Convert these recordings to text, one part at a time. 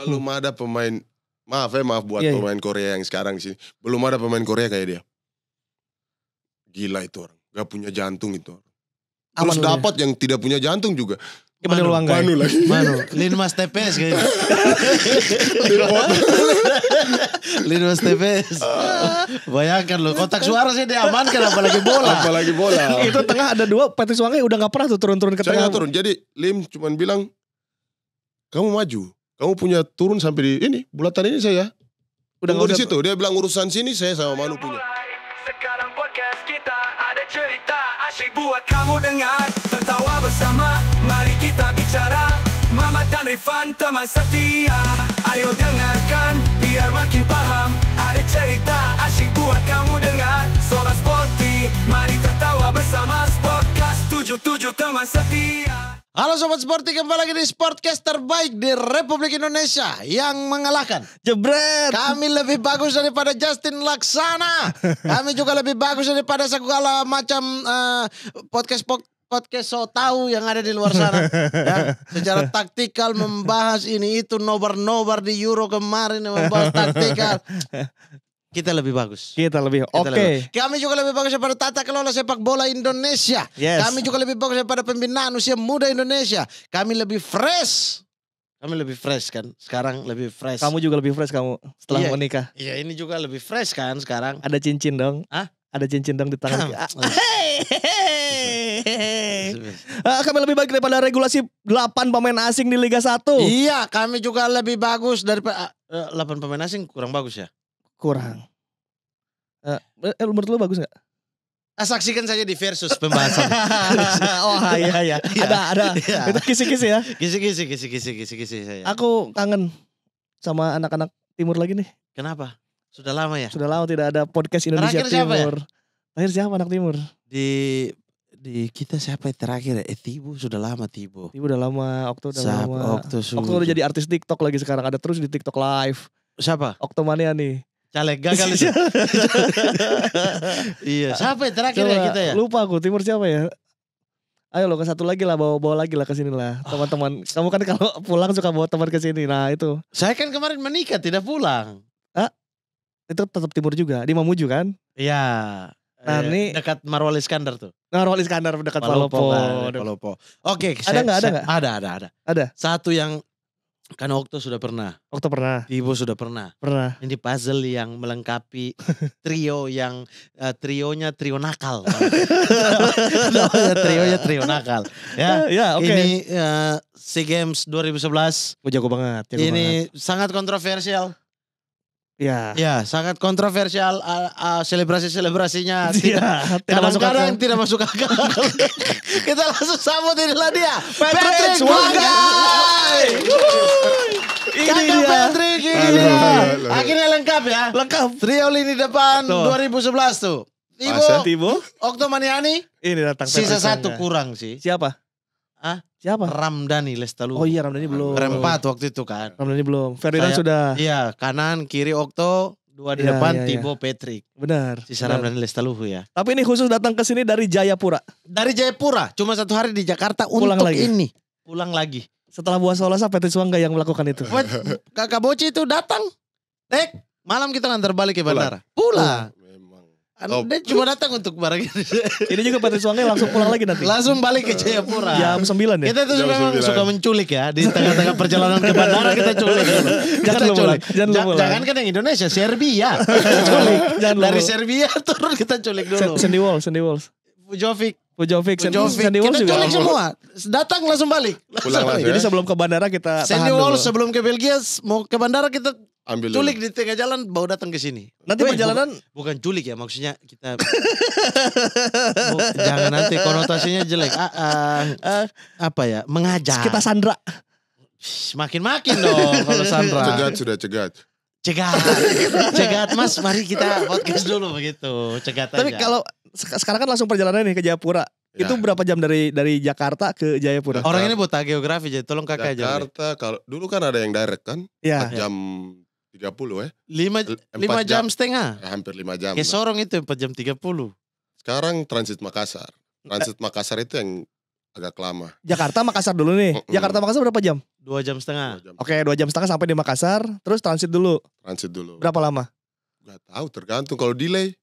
Belum ada pemain, maaf buat pemain Korea yang sekarang di sini. Belum ada pemain Korea kayak dia. Gila itu orang, gak punya jantung itu orang. Terus dapat yang tidak punya jantung juga. Manu lagi. Linmas TPS kayaknya. Linmas TPS. Bayangkan loh, kotak suara sih diamankan apalagi bola. Itu tengah ada 2, Patrice Wangge udah gak pernah tuh turun-turun ke tengah. Saya gak turun, jadi Lim cuman bilang, kamu maju, kamu punya turun sampai di ini, bulatan ini saya. Udah di situ, dia bilang urusan sini saya sama Manu punya. Sekarang podcast kita ada cerita asyik buat kamu dengar. Tertawa bersama, mari kita bicara. Mamat dan Rifan teman setia. Ayo dengarkan, biar makin paham. Ada cerita asyik buat kamu dengar. Sobat Sporty, mari tertawa bersama. Sportcast 77 teman setia. Halo Sobat Sporty, kembali lagi di Sportcast terbaik di Republik Indonesia yang mengalahkan. Jebret. Kami lebih bagus daripada Justin Laksana. Kami juga lebih bagus daripada segala macam podcast so tahu yang ada di luar sana. Ya, secara taktikal membahas ini itu nobar di Euro kemarin membahas taktikal. Kita lebih bagus. Oke. Kami juga lebih bagus daripada tata kelola sepak bola Indonesia. Yes. Kami juga lebih bagus daripada pembinaan usia muda Indonesia. Kami lebih fresh. Kami lebih fresh kan. Sekarang lebih fresh. Kamu juga lebih fresh kamu setelah menikah. Iya, ini juga lebih fresh kan sekarang. Ada cincin dong. Hah? Ada cincin dong di tangan. Kami lebih baik daripada regulasi 8 pemain asing di Liga 1. Iya, kami juga lebih bagus daripada 8 pemain asing kurang bagus ya. Kurang. Menurut lu bagus gak? Saksikan saja di versus pembahasan. Oh iya. Ada. Itu kisi-kisi ya. Kisi saya. Aku kangen sama anak-anak timur lagi nih. Kenapa? Sudah lama ya? Sudah lama tidak ada podcast Indonesia Terakhir siapa Timur. Terakhir siapa anak timur? Di kita siapa yang terakhir ya? Tibo sudah lama Tibo. Tibo udah lama, Okto udah lama. Okto udah jadi artis TikTok lagi sekarang, ada terus di TikTok live. Siapa? Oktomania nih. Caleg gagal itu. Iya. Siapa yang terakhir ya kita ya? Lupa aku, timur siapa ya? Ayo lo ke satu lagi lah, bawa lagi lah ke sini lah. Teman-teman, kamu kan kalau pulang suka bawa teman ke sini. Nah, itu. Saya kan kemarin menikah tidak pulang. Itu tetap timur juga, di Mamuju kan? Iya. Nah, ini dekat Marwal Iskandar tuh. Marwal Iskandar dekat Palopo. Oke, ada nggak? Ada. Ada. Satu yang kan Okto sudah pernah. Okto pernah. Tibo sudah pernah. Ini puzzle yang melengkapi trio yang trionya trio nakal. Trionya trio nakal. Ya, oke. Ini SEA Games 2011. Jago banget. Ini sangat kontroversial. Ya, sangat kontroversial selebrasinya. Kadang-kadang tidak masuk akal. Kita langsung sambut inilah dia, Patrick Wangge. Ini dia. Patrick ini dia. Akhirnya lengkap ya. Lengkap. Trio lini depan Tuh. 2011 tuh. Tibo, Okto Maniani. ini datang. Sisa Patrick satu Wangge. kurang sih. Siapa? Siapa? Ramdhani Lestaluhu. Oh iya, Ramdhani belum. Berempat waktu itu kan. Ramdhani belum. Ferdinand sudah. Iya, kanan, kiri Okto, 2 di depan, Tibo, Patrick. Benar. Sisa Ramdhani Lestaluhu ya. Tapi ini khusus datang ke sini dari Jayapura. Dari Jayapura, cuma 1 hari di Jakarta Pulang untuk lagi. ini. Pulang lagi. Setelah buah Solasa, Patrick Wangge yang melakukan itu. Kakak Boci itu datang. Malam kita ngantar balik ke bandara. Pulang. Dia cuma datang untuk barang ini. Ini juga Patrick Wangge langsung pulang lagi nanti. Langsung balik ke Jayapura. Jam 9 ya? Kita tuh Jam memang 9. suka menculik ya. Di tengah-tengah perjalanan ke bandara kita culik. Jangan kan yang Indonesia, Serbia. Culik. Dari Serbia turun kita culik dulu. Sandy Walls. Pujovic, Sandy Walls kita juga. culik semua. Datang langsung balik. Pulang langsung. Jadi sebelum ke bandara kita Sandy tahan Walls dulu. sebelum ke Belgia mau ke bandara kita Ambil culik di tengah jalan bawa datang ke sini. Nanti perjalanan bukan culik ya, maksudnya kita jangan nanti konotasinya jelek. Apa ya? Mengajak. kita sandra. Makin dong kalau Sandra. Cegat. Cegat Mas, mari kita podcast dulu begitu. Cegat aja. Tapi kalau sekarang kan langsung perjalanan nih ke Jayapura. Ya. Itu berapa jam dari Jakarta ke Jayapura? Orang ini buta geografi jadi tolong kakak aja. Jakarta, kalau dulu kan ada yang direct kan? Iya. 4 jam 30 ya. 5 jam setengah. Hampir 5 jam. Ke Sorong itu 4 jam 30. Sekarang transit Makassar. Transit Makassar itu yang agak lama. Jakarta Makassar dulu nih. Jakarta Makassar berapa jam? 2 jam setengah. 2 jam. Oke, 2 jam setengah sampai di Makassar, terus transit dulu. Transit dulu. Berapa lama? Gak tahu, tergantung kalau delay.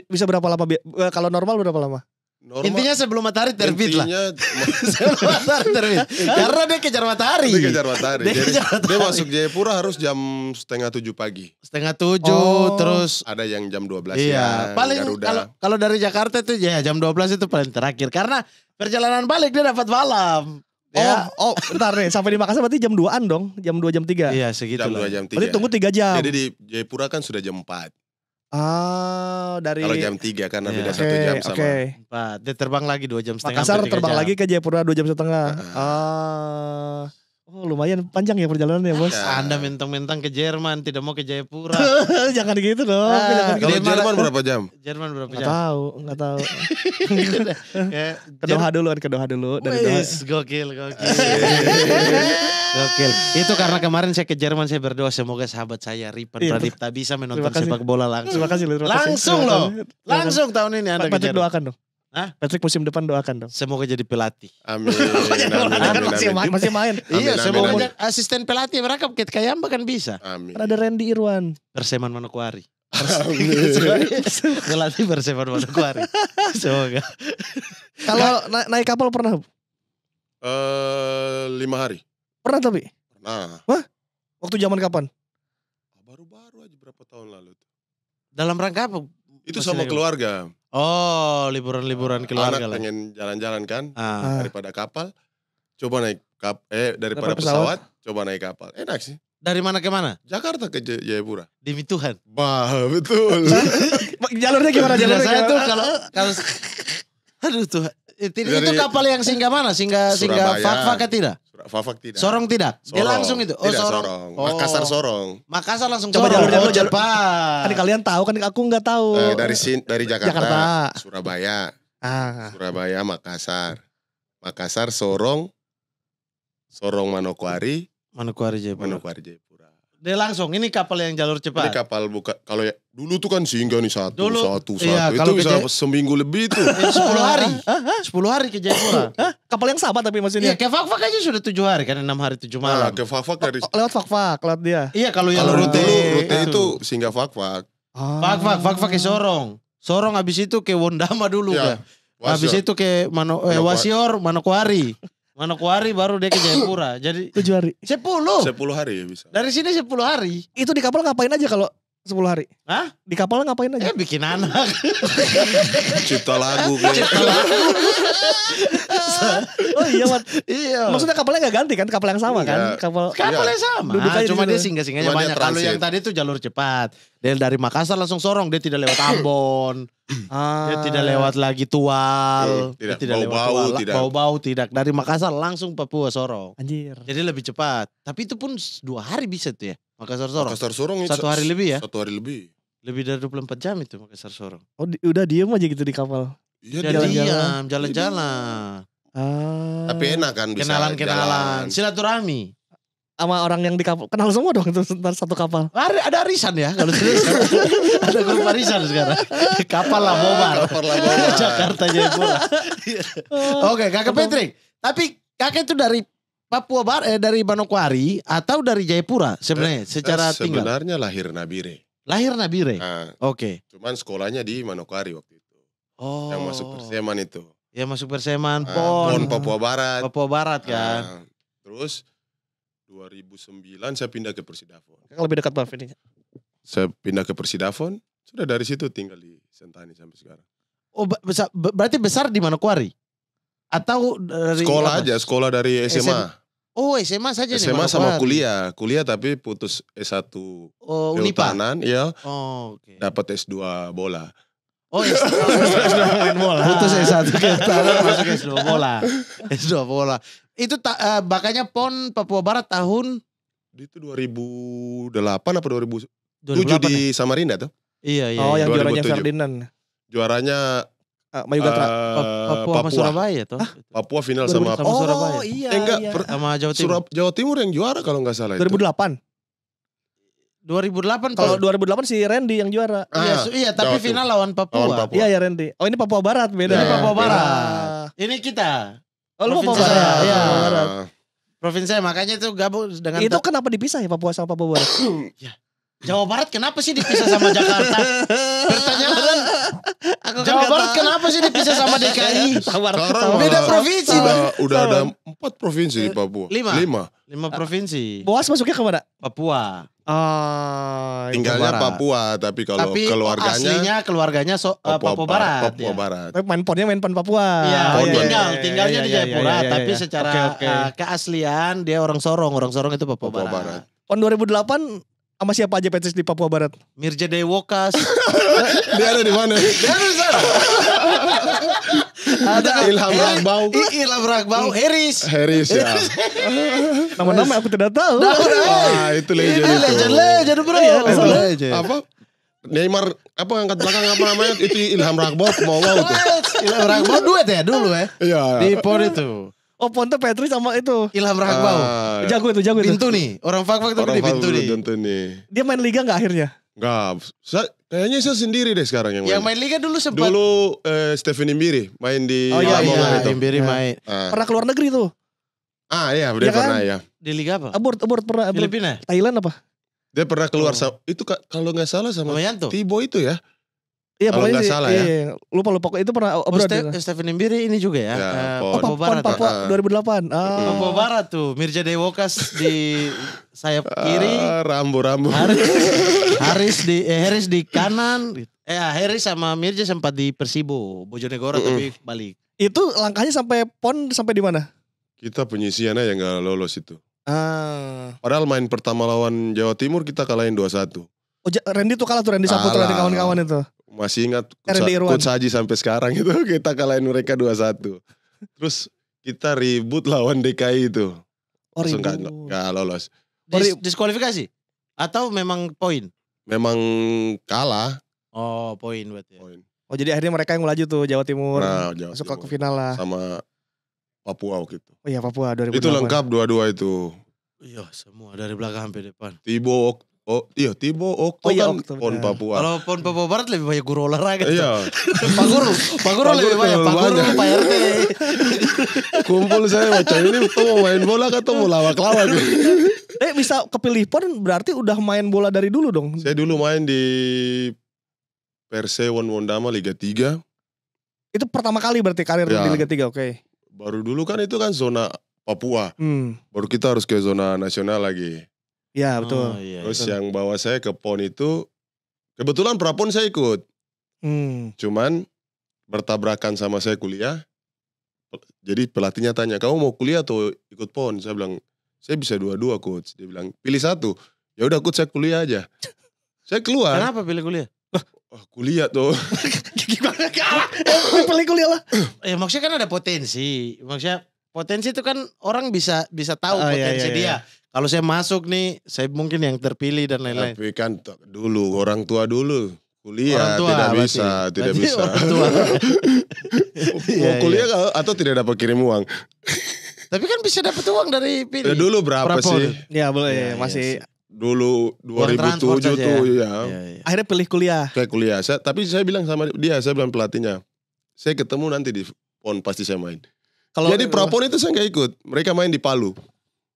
Bisa berapa lama? Kalau normal berapa lama? Normal. Intinya sebelum matahari terbit lah. Intinya Sebelum matahari terbit. Karena dia kejar matahari. dia kejar matahari. Dia Jadi, kejar matahari. dia masuk Jayapura harus jam 6:30 pagi. 6:30 Oh. terus. Ada yang jam 12 Iya, siang, paling Garuda. kalau dari Jakarta itu ya jam 12 itu paling terakhir. Karena perjalanan balik dia dapat malam. Ya. Bentar nih, sampai di Makassar berarti jam 2-an dong, jam 2 jam 3. Iya segitu jam 2 lah. jam 3. Berarti tunggu 3 jam. Jadi di Jayapura kan sudah jam 4. Dari Kalau jam 3 kan beda Iya. 1 jam sama. Oke. 4. Dia terbang lagi 2 jam setengah. Makassar sampai 3 terbang jam. lagi ke Jayapura 2 jam setengah. Lumayan panjang ya perjalanannya, Bos. Ya. Anda mentang-mentang ke Jerman, tidak mau ke Jayapura. Jangan gitu dong. Jangan gitu. Kalau Dia Jerman marah. berapa jam? Jerman berapa Nggak jam? tahu. Ya, Ke Doha dulu kan, ke Doha dulu. Dari Doha. Wis, gokil. Gokil. Itu karena kemarin saya ke Jerman, saya berdoa semoga sahabat saya Ripan Iya. Pradipta bisa menonton Terima kasih. sepak bola langsung. Terima kasih. Langsung loh. Langsung tahun ini Anda ke Patrick Jerman. doakan dong. Hah? Patrick musim depan doakan dong. Semoga jadi pelatih. Amin. Amin. Masih main. Iya, Amin, semoga amin. jadi asisten pelatih mereka Bukit Kayamba kan bisa. Amin. Kan ada Randy Irwan. Perseman Manokwari. Amin. Pelatih Perseman Manokwari. Semoga. Kalau naik kapal pernah? 5 hari. Pernah tapi? Nah, Waktu zaman kapan? baru-baru aja berapa tahun lalu tuh. Dalam rangka apa? Itu Masih sama naik- keluarga. Oh, liburan keluarga Anak lah. pengen jalan-jalan kan Ah. daripada kapal. Coba naik daripada Daripada pesawat. pesawat, coba naik kapal. Enak sih. Dari mana ke mana? Jakarta ke Jayapura. Demi Tuhan. Bah, betul. Jalurnya gimana? Jalurnya Saya gimana? tuh kalau aduh Tuhan. Itu Dari- kapal yang singgah mana? Singgah Surabaya. Fak-Fak tidak? Fafak tidak. Sorong tidak? Dia Sorong. langsung itu. Oh, Tidak, Sorong. Sorong. Oh. Makassar Sorong. Makassar langsung Coba Sorong. jalur-jalur, Oh, jalur. cepat. Kan kalian tahu kan aku nggak tahu. Dari Jakarta, Jakarta. Surabaya, Ah. Surabaya, Makassar, Makassar, Sorong, Manokwari, Manokwari Jayapura. Manokwari Jayapura. Dia langsung. Ini kapal yang jalur Ini cepat. kapal buka kalau ya dulu tuh kan singgah nih satu. iya, Itu kalau ke bisa Jay- seminggu lebih itu. 10 hari. 10 hari ke Jayapura. Hah? Kapal yang sama tapi Iya, maksudnya. ke Fak-Fak aja sudah 7 hari kan 6 hari 7 Nah, malam. ke Fafak dari Lewat Fak-Fak, lewat dia. Iya, kalau yang kalau rute rute itu singgah Fafak. Fak-Fak ke Sorong. Sorong habis itu ke Wondama dulu Ya, kan. Habis itu ke Wasior, Manokwari. Manokwari baru dia ke Jayapura. Jadi 7 hari. 10. 10 hari ya bisa. Dari sini 10 hari. Itu di kapal ngapain aja kalau 10 hari? Hah? Di kapal ngapain aja? Bikin anak. Cipta lagu kayak. Oh iya, Mat. Iya. Maksudnya kapalnya nggak ganti kan? Kapal yang sama kan? Iya. Kapalnya sama. Dudukannya Cuma di dia situ. singgah-singgahnya Cuma dia banyak. Kalau transit. yang tadi itu jalur cepat. Dia dari Makassar langsung Sorong. Dia tidak lewat Ambon. Dia tidak lewat lagi Tual. Tidak. Dia lewat Bau-bau Tual. tidak. Bau-bau tidak. Dari Makassar langsung Papua Sorong. Anjir. Jadi lebih cepat. Tapi itu pun 2 hari bisa tuh ya. Makassar Sorong. Makassar Sorong itu 1 hari lebih ya. 1 hari lebih. Lebih dari 24 jam itu Makassar Sorong. Oh, udah diem aja gitu di kapal. Iya, Jadi dia- diam, jalan-jalan. Tapi enak kan bisa Kenalan-kenalan. jalan. Silaturahmi. Sama orang yang di kapal. Kenal semua dong itu ntar satu kapal. Ada arisan ya kalau tidak salah. Ada grup arisan sekarang. Kapal lah Bobar. Kapal lah Bobar. Jakarta Jayapura. Oke, Kakak Patrick. Tapi Kakak itu dari dari Manokwari atau dari Jayapura sebenarnya secara tinggal. Sebenarnya lahir Nabire. Lahir Nabire. Nah, Oke. cuman sekolahnya di Manokwari waktu itu. Oh. Yang masuk Perseman itu. Ya masuk Perseman, Nah, PON. Papua Barat. Papua Barat kan. Nah, terus 2009 saya pindah ke Persidafon. Lebih dekat Bang ini. Saya pindah ke Persidafon. Sudah dari situ tinggal di Sentani sampai sekarang. Oh, berarti besar di Manokwari? Atau dari Sekolah apa? aja, sekolah dari SMA. Oh, SMA saja nih SMA sama Manokwari. kuliah. Kuliah tapi putus S1 Oh, Unipa. kehutanan, ya. Oh, oke. Dapat S2 bola. Oh, S2 main bola. Putus S1 masuk S2 bola. S2 bola. Itu makanya PON Papua Barat tahun Itu 2008 apa 2007 2008 di ya? Samarinda tuh. Iya, iya. Oh, yang 2007. juaranya Ferdinand. Juaranya Mayu Gatra. Papua sama Surabaya toh. Papua final sama Sama Surabaya. iya. enggak, iya. Sama Jawa Timur. Jawa Timur yang juara kalau nggak salah itu. 2008. 2008 Kalau tuh. 2008 si Randy yang juara. Iya, tapi Jawa final lawan Papua. Lawan Papua. Iya ya Randy. Oh ini Papua Barat beda. Ini Papua Ya. Barat. Ini kita. Oh lu Papua Provinsi Barat. saya. Iya. Papua Barat. Ah, Provinsi makanya itu gabung dengan Itu kenapa dipisah ya Papua sama Papua Barat? Jawa Barat kenapa sih dipisah sama Jakarta? Pertanyaan. Jawa Barat kenapa sih dipisah sama DKI? Sekarang Beda provinsi, Bang. Udah ada 4 provinsi di Papua. 5 provinsi. Boas masuknya kemana? Papua. Tinggalnya Barat. Papua, tapi kalau Tapi keluarganya aslinya keluarganya Papua Barat. Papua Barat. Tapi main ponnya main pon Papua. Iya, tinggalnya di iya, Jayapura, iya, iya, tapi iya. secara Oke. keaslian dia orang Sorong itu Papua Papua Barat. Barat. Pon 2008 sama siapa aja Petrus di Papua Barat? Mirja Dewokas. Dia ada di mana? Dia ada di sana. Ada Ilham Ragbau. Ilham Ragbau, Heris. Ya. Nama-nama aku tidak tahu. Wah, itu legend itu. Legend bro. Legend. Apa? Neymar apa angkat belakang apa namanya? Itu Ilham Ragbau mau tuh. Ilham Ragbau duet ya dulu ya. Iya. Di PON itu. Oh Ponte Petrus sama itu. Ilham Ragbau. Jago itu. Bintu nih. Orang fak-fak tuh di Bintu nih. Dia main liga gak akhirnya? Enggak. Kayaknya saya sendiri deh sekarang yang Yang main. main liga dulu sempat. Dulu Stephen Imbiri main di Lamongan itu. Imbiri main. Pernah keluar negeri tuh. Iya, dia Iya kan? pernah ya. Di liga apa? Abort pernah. Filipina. Thailand apa? Dia pernah keluar itu kalau nggak salah sama Sama Yanto. Tibo itu ya. Iya Kalau pokoknya nggak sih, salah ya. iya. Lupa itu pernah abroad. Stephen Imbiri ini juga ya. Ya, Papua Pon Barat. Papua 2008. Papua Barat tuh. Mirja Dewokas di sayap kiri. Rambo. Haris di kanan. Haris sama Mirja sempat di Persibo, Bojonegoro tapi balik. Itu langkahnya sampai pon sampai di mana? Kita penyisian aja nggak lolos itu. Ah. Padahal main pertama lawan Jawa Timur kita kalahin 2-1. Oh, Randy tuh kalah tuh Randy Saputra dan kawan-kawan itu. Masih ingat Randy Irwan. Coach Haji sampai sekarang itu kita kalahin mereka 2-1. Terus kita ribut lawan DKI itu. Oh, Langsung ribut. nggak lolos. Diskualifikasi? Atau memang poin? Memang kalah. Oh poin berarti ya. Poin. Oh jadi akhirnya mereka yang melaju tuh Jawa Timur. Nah, Jawa masuk Timur. ke final lah. Sama Papua gitu. Oh iya Papua 2008. Itu lengkap dua-dua itu. Iya semua dari belakang sampai depan. Tibo Okto iya, kan Okto, pon benar. Papua. Kalau pon Papua Barat lebih banyak guru olahraga. Iya. Pak Guru lebih banyak. Pak Guru, Pak RT. Kumpul saya macam ini tuh mau main bola atau mau lawak-lawak. Bisa kepilih pon berarti udah main bola dari dulu dong. Saya dulu main di Persewon Wondama Liga 3. Itu pertama kali berarti karir Ya. di Liga 3, oke. Baru dulu kan itu kan zona Papua. Hmm. Baru kita harus ke zona nasional lagi. Ya betul. Oh, iya, Terus iya. yang bawa saya ke PON itu, kebetulan prapon saya ikut. Hmm. Cuman bertabrakan sama saya kuliah. Jadi pelatihnya tanya, kamu mau kuliah atau ikut PON? Saya bilang, saya bisa dua-dua coach. Dia bilang, pilih satu. Ya udah coach saya kuliah aja. Saya keluar. Kenapa pilih kuliah? Kuliah tuh. Gimana pilih kuliah lah. Ya maksudnya kan ada potensi. Maksudnya potensi itu kan orang bisa tahu Oh, potensi iya, dia. iya. Kalau saya masuk nih, saya mungkin yang terpilih dan lain-lain. Tapi kan dulu, orang tua dulu. Kuliah Orang tua, tidak berarti. bisa, tidak Berarti bisa. orang tua. Mau kuliah atau tidak dapat kirim uang? Tapi kan bisa dapat uang dari Ya, pilih. dulu berapa Prapon. sih? Ya boleh Iya, masih. iya. Dulu Uang transport 2007 saja tuh ya. ya. Iya, iya. Akhirnya pilih kuliah. Kayak kuliah. Tapi saya bilang sama dia, saya bilang pelatihnya, saya ketemu nanti di PON pasti saya main. Kalau Jadi prapon itu saya nggak ikut. Mereka main di Palu.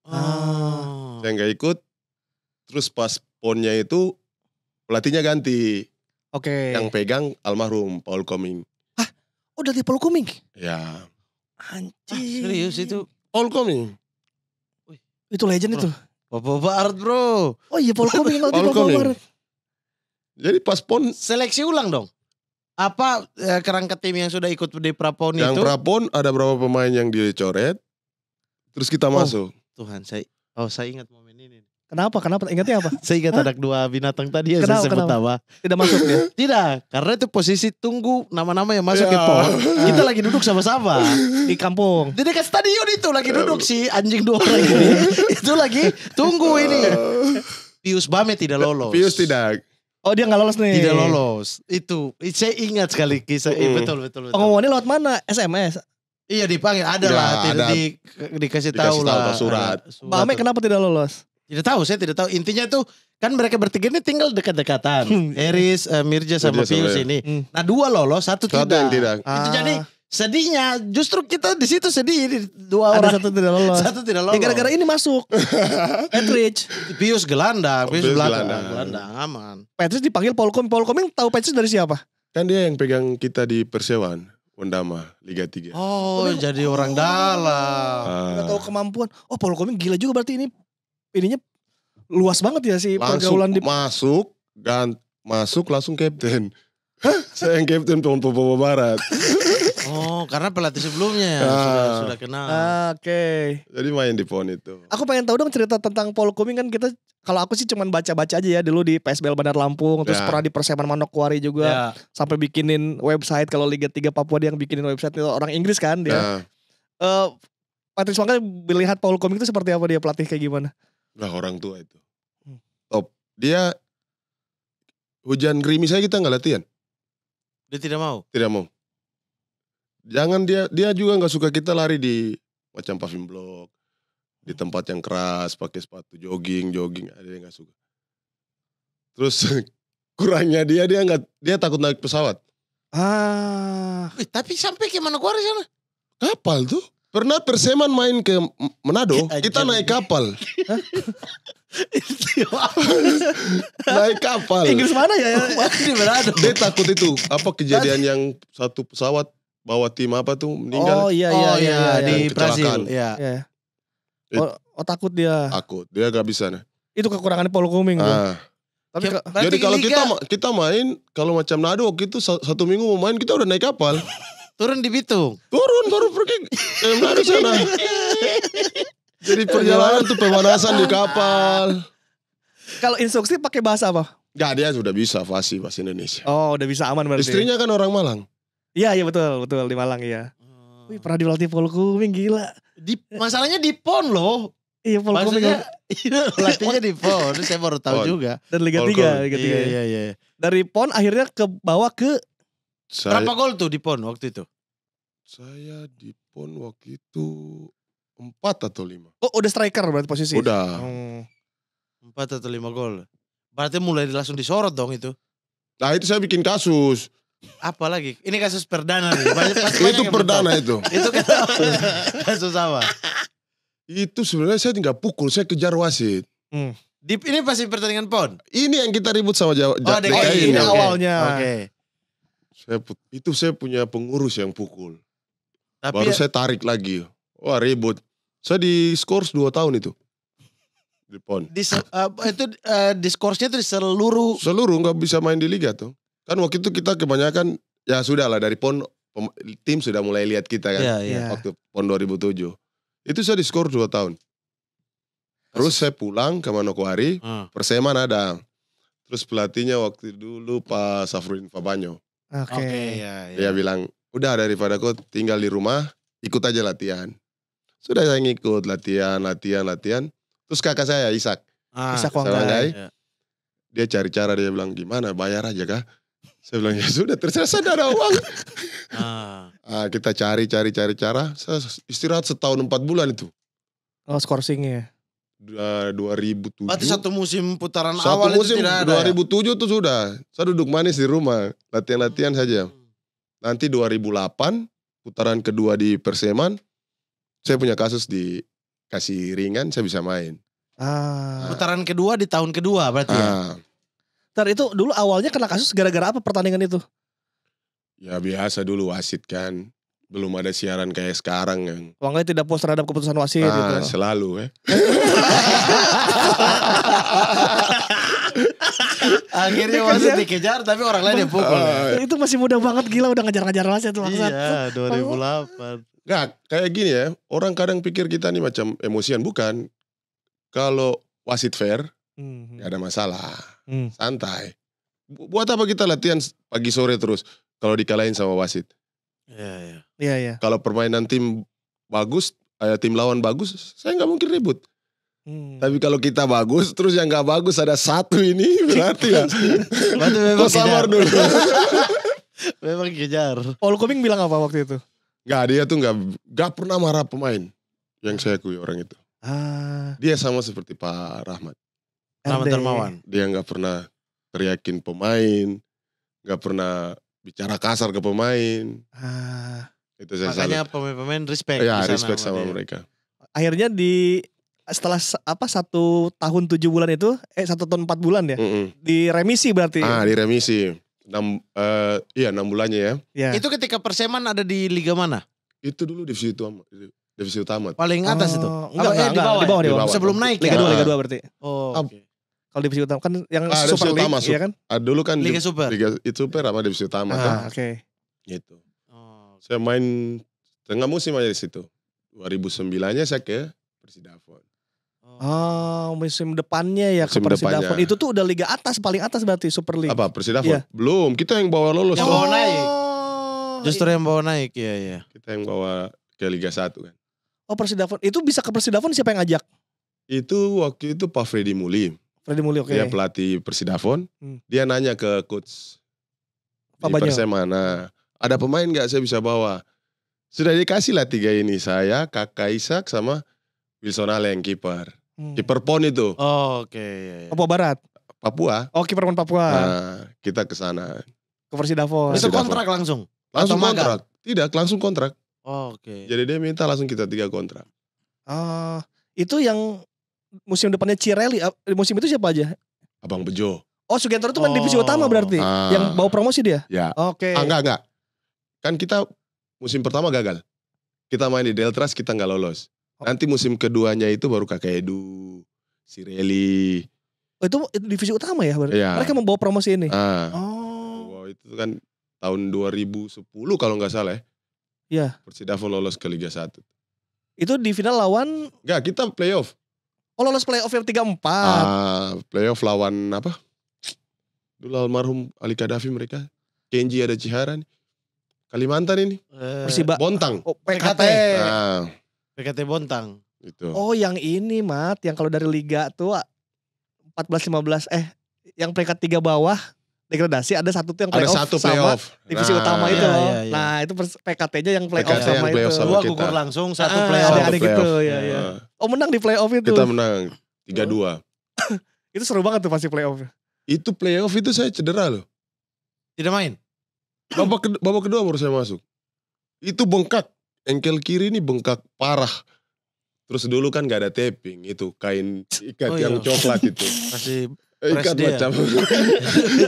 Oh. Saya nggak ikut. Terus pas PON-nya itu pelatihnya ganti. Oke. Yang pegang almarhum Paul Coming. Udah di Palu Kuming. Ya. Anjir. Serius itu Paul Coming. Itu legend itu. Papua Barat bro. Oh iya Paul Kuming nanti Paul Papua Coming. Barat. Jadi pas PON, Seleksi ulang dong. Apa kerangka tim yang sudah ikut di Prapon yang itu? prapon ada berapa pemain yang dicoret. Terus kita masuk. Tuhan saya ingat momen ini. Kenapa? Ingatnya apa? Saya ingat ada dua binatang tadi yang Kenapa, saya sebut kenapa? nama. Tidak masuk ya? Tidak, karena itu posisi tunggu nama-nama yang masuk Ya. ke PON. Kita lagi duduk sama-sama. Di kampung. Di dekat stadion itu lagi duduk si anjing dua orang ini. Itu lagi tunggu ini. Pius Bame tidak lolos. Pius tidak. Oh dia gak lolos nih. Tidak lolos. Itu saya ingat sekali kisah. Betul. Pengumumannya lewat mana? SMS. Iya dipanggil ada Ya, lah. ada. Dikasih Dikasih tahu tahu lah. ke surat. Ada Bame kenapa tidak lolos? Tidak tahu, saya tidak tahu. Intinya tuh kan mereka bertiga ini tinggal dekat-dekatan. Eris, Mirja sama Mirja sama Pius ya. ini. Hmm. Nah 2 lolos, 1 Satu tidak. yang tidak. Itu jadi Sedihnya justru kita di situ sedih di 2 Ada orang. satu tidak lolos. Satu tidak lolos. Ya gara-gara ini masuk. Petric. Pius gelandang, Pius Pius belakang, gelandang. gelandang aman. Petric dipanggil Paul Coming. Paul Coming tahu Petric dari siapa? Kan dia yang pegang kita di Persewaan, Wondama, Liga 3. Oh, jadi orang dalam. Nggak tahu kemampuan. Oh, Paul Coming gila juga berarti ininya luas banget ya si Langsung pergaulan di masuk langsung kapten. Saya yang kapten Papua Barat. Oh, karena pelatih sebelumnya ya sudah kenal. Oke. Jadi main di PON itu. Aku pengen tahu dong cerita tentang Paul Coming kan kita kalau aku sih cuman baca-baca aja ya dulu di PSBL Bandar Lampung terus Ya. pernah di Perseman Manokwari juga Ya. sampai bikinin website kalau Liga 3 Papua dia yang bikinin website itu orang Inggris kan dia. Nah, Patrick Mangga melihat Paul Coming itu seperti apa dia pelatih kayak gimana? lah orang tua itu. Top. Dia hujan gerimis aja kita nggak latihan. Dia tidak mau. Tidak mau. Jangan dia juga nggak suka kita lari di macam paving block, di tempat yang keras, pakai sepatu jogging, ada yang nggak suka. Terus kurangnya dia takut naik pesawat. Tapi sampai ke Manokwari sana. Kapal tuh. Pernah Perseman main ke Manado, kita Anjir. naik kapal. Naik kapal. Inggris mana ya? Masih berada. Dia takut itu, apa kejadian yang satu pesawat bawa tim apa tuh meninggal. Oh iya di Kecelakaan. Brasil. Iya. Iya. Oh takut dia. Takut, dia gak bisa nah. Itu kekurangan Paul Coming tuh. Tapi Jadi kalau kita main, kalau macam Nado waktu itu 1 minggu mau main kita udah naik kapal. turun di Bitung. Turun baru pergi ke Manado sana. Jadi perjalanan tuh pemanasan di kapal. kalau instruksi pakai bahasa apa? Gak, dia sudah bisa fasih bahasa Indonesia. Oh udah bisa aman berarti. Istrinya kan orang Malang. Iya betul di Malang iya. Wih pernah dilatih Paul Coming gila. Masalahnya di PON loh. Iya Paul Coming Maksudnya latihnya di PON. Saya baru tahu PON. juga. dan Liga Paul 3 Coming. Liga 3. Iya. Dari PON akhirnya ke bawah ke Berapa gol tuh di PON waktu itu? Saya di PON waktu itu 4 atau 5. oh udah striker berarti posisi. Udah. 4 atau 5 gol. Berarti mulai langsung disorot dong itu. Nah itu saya bikin kasus. Apa lagi? Ini kasus perdana nih. Pasti Itu yang perdana betul. itu. Itu kan kasus apa? Itu sebenarnya saya tinggal pukul, saya kejar wasit. Ini pasti pertandingan PON. Ini yang kita ribut sama DKI DKI ini ini. Oke. awalnya. Oke. Saya punya pengurus yang pukul. Tapi Baru saya tarik lagi. Wah ribut. Saya di skors 2 tahun itu. Di PON. diskorsnya itu di seluruh. Seluruh nggak bisa main di liga tuh. Kan waktu itu kita kebanyakan, ya sudah lah dari PON, tim sudah mulai lihat kita kan. Iya. Waktu PON 2007. Itu saya di skor 2 tahun. Terus saya pulang ke Manokwari, Perseman ada. Terus pelatihnya waktu dulu Pak Safruddin Fabanyo. Oke. Iya. Dia bilang, udah daripada kau tinggal di rumah, ikut aja latihan. Sudah saya ngikut latihan. Terus kakak saya Ishak, Ishak Wanggai. Wanggai. Iya. Dia cari cara, dia bilang gimana bayar aja kah? Saya bilang ya sudah terserah, saya ada uang. Kita cari cara. Saya istirahat setahun 4 bulan itu. Oh scoring-nya. 2007. Berarti satu musim putaran Satu awal musim itu tidak ada. 2007 tuh sudah. Saya duduk manis di rumah, latihan saja. Nanti 2008 putaran kedua di Perseman, saya punya kasus dikasih ringan, saya bisa main. Putaran kedua di tahun kedua berarti ya. Ntar itu dulu awalnya kena kasus gara-gara apa pertandingan itu? Ya biasa dulu wasit kan. Belum ada siaran kayak sekarang yang. Wanggai tidak puas terhadap keputusan wasit gitu. Selalu Akhirnya wasit dikejar tapi orang lain yang pukul. Itu masih muda banget gila udah ngejar-ngejar wasit tuh bangsat. Iya 2008. Nggak, kayak gini ya. Orang kadang pikir kita nih macam emosian. Bukan. Kalau wasit fair, gak ada masalah. Santai. Buat apa kita latihan pagi sore terus kalau dikalahin sama wasit? Iya. Kalau permainan tim bagus, tim lawan bagus, saya nggak mungkin ribut. Tapi kalau kita bagus, terus yang nggak bagus ada satu ini, berarti ya. Berarti memang Kau sabar dulu. Memang kejar. Paul Coming bilang apa waktu itu? Nggak, dia tuh nggak pernah marah pemain. Yang saya akui orang itu. Dia sama seperti Pak Rahmat. Rahmat Darmawan. Dia nggak pernah teriakin pemain, nggak pernah bicara kasar ke pemain. Itu saya Makanya pemain-pemain respect. ya di sana respect sama dia. mereka. Akhirnya setelah 1 tahun 7 bulan itu 1 tahun 4 bulan ya. Di remisi berarti. Di remisi 6 bulannya ya. Ya. Itu ketika Perseman ada di liga mana? Itu dulu divisi utama. Paling atas itu. Enggak, di bawah. Di bawah. Sebelum naik Liga ya. 2 berarti. Oh, oke. Kalau divisi utama kan yang divisi Super League, utama, iya kan? Dulu kan Liga Super. Liga itu Super sama divisi utama kan. Oke. Gitu. Oh. Saya main tengah musim aja di situ. 2009-nya saya ke Persidafon. Musim depannya ya ke Musim Persidafon. depannya. Itu tuh udah liga atas, paling atas berarti Super League. Apa Persidafon? Iya. Belum, kita yang bawa lolos. Yang bawa naik. Oh, Justru yang bawa naik, iya. Kita yang bawa ke Liga 1 kan. Oh Persidafon. Itu bisa ke Persidafon siapa yang ngajak? Itu waktu itu Pak Freddy Muli. Freddy Mulyo, oke. Dia pelatih Persidafon. Dia nanya ke coach Pak di Banyo. Persema, nah, ada pemain gak saya bisa bawa? Sudah dikasih lah 3 ini. Saya, Kakak Ishak sama Wilson Ale yang kiper. Kiper PON itu. Oh, oke. Iya. Papua Barat. Papua. Oh kiper PON Papua. Nah, kita ke sana. Ke Persidafon. Itu Persidafon. kontrak langsung? Langsung Atau magang? kontrak. Tidak, langsung kontrak. Oh, oke. Jadi dia minta langsung kita 3 kontrak. Itu yang musim depannya Cirelli. Musim itu siapa aja? Abang Bejo. Oh Sugiantoro itu main divisi utama berarti. Yang bawa promosi dia? Ya. Oke. Enggak. Kan kita musim pertama gagal. Kita main di Deltras, kita nggak lolos. Nanti musim keduanya itu baru Kakak Edu, Cirelli. Oh, itu divisi utama ya berarti? Ya. Mereka membawa promosi ini? Wow, itu kan tahun 2010 kalau nggak salah ya. Iya. Persidafon lolos ke Liga 1. Itu di final lawan? Enggak, kita playoff. Oh lolos playoff yang 3-4. Playoff lawan apa? Dulu almarhum Ali Kadafi mereka. Kenji ada Cihara nih. Kalimantan ini. Persiba. Bontang. Oh PKT. PKT Bontang. Itu. Oh yang ini Mat. Yang kalau dari Liga tuh 14-15. Yang peringkat 3 bawah. Degradasi ada satu tuh yang Ada playoff satu sama playoff. divisi utama itu Iya, loh. iya, iya. Nah itu PKT-nya yang playoff PKT yang sama playoff itu. sama Dua kita. gugur langsung, satu Ah, playoff. ada gitu, playoff. ya, ya. Oh menang di playoff itu. Kita menang 3-2. Itu seru banget tuh pasti playoff. Itu playoff itu saya cedera loh. Tidak main? Babak kedua baru saya masuk. Itu bengkak. Engkel kiri ini bengkak parah. Terus dulu kan gak ada taping. Itu kain ikat yang coklat itu. Kasih Ikat dia. macam.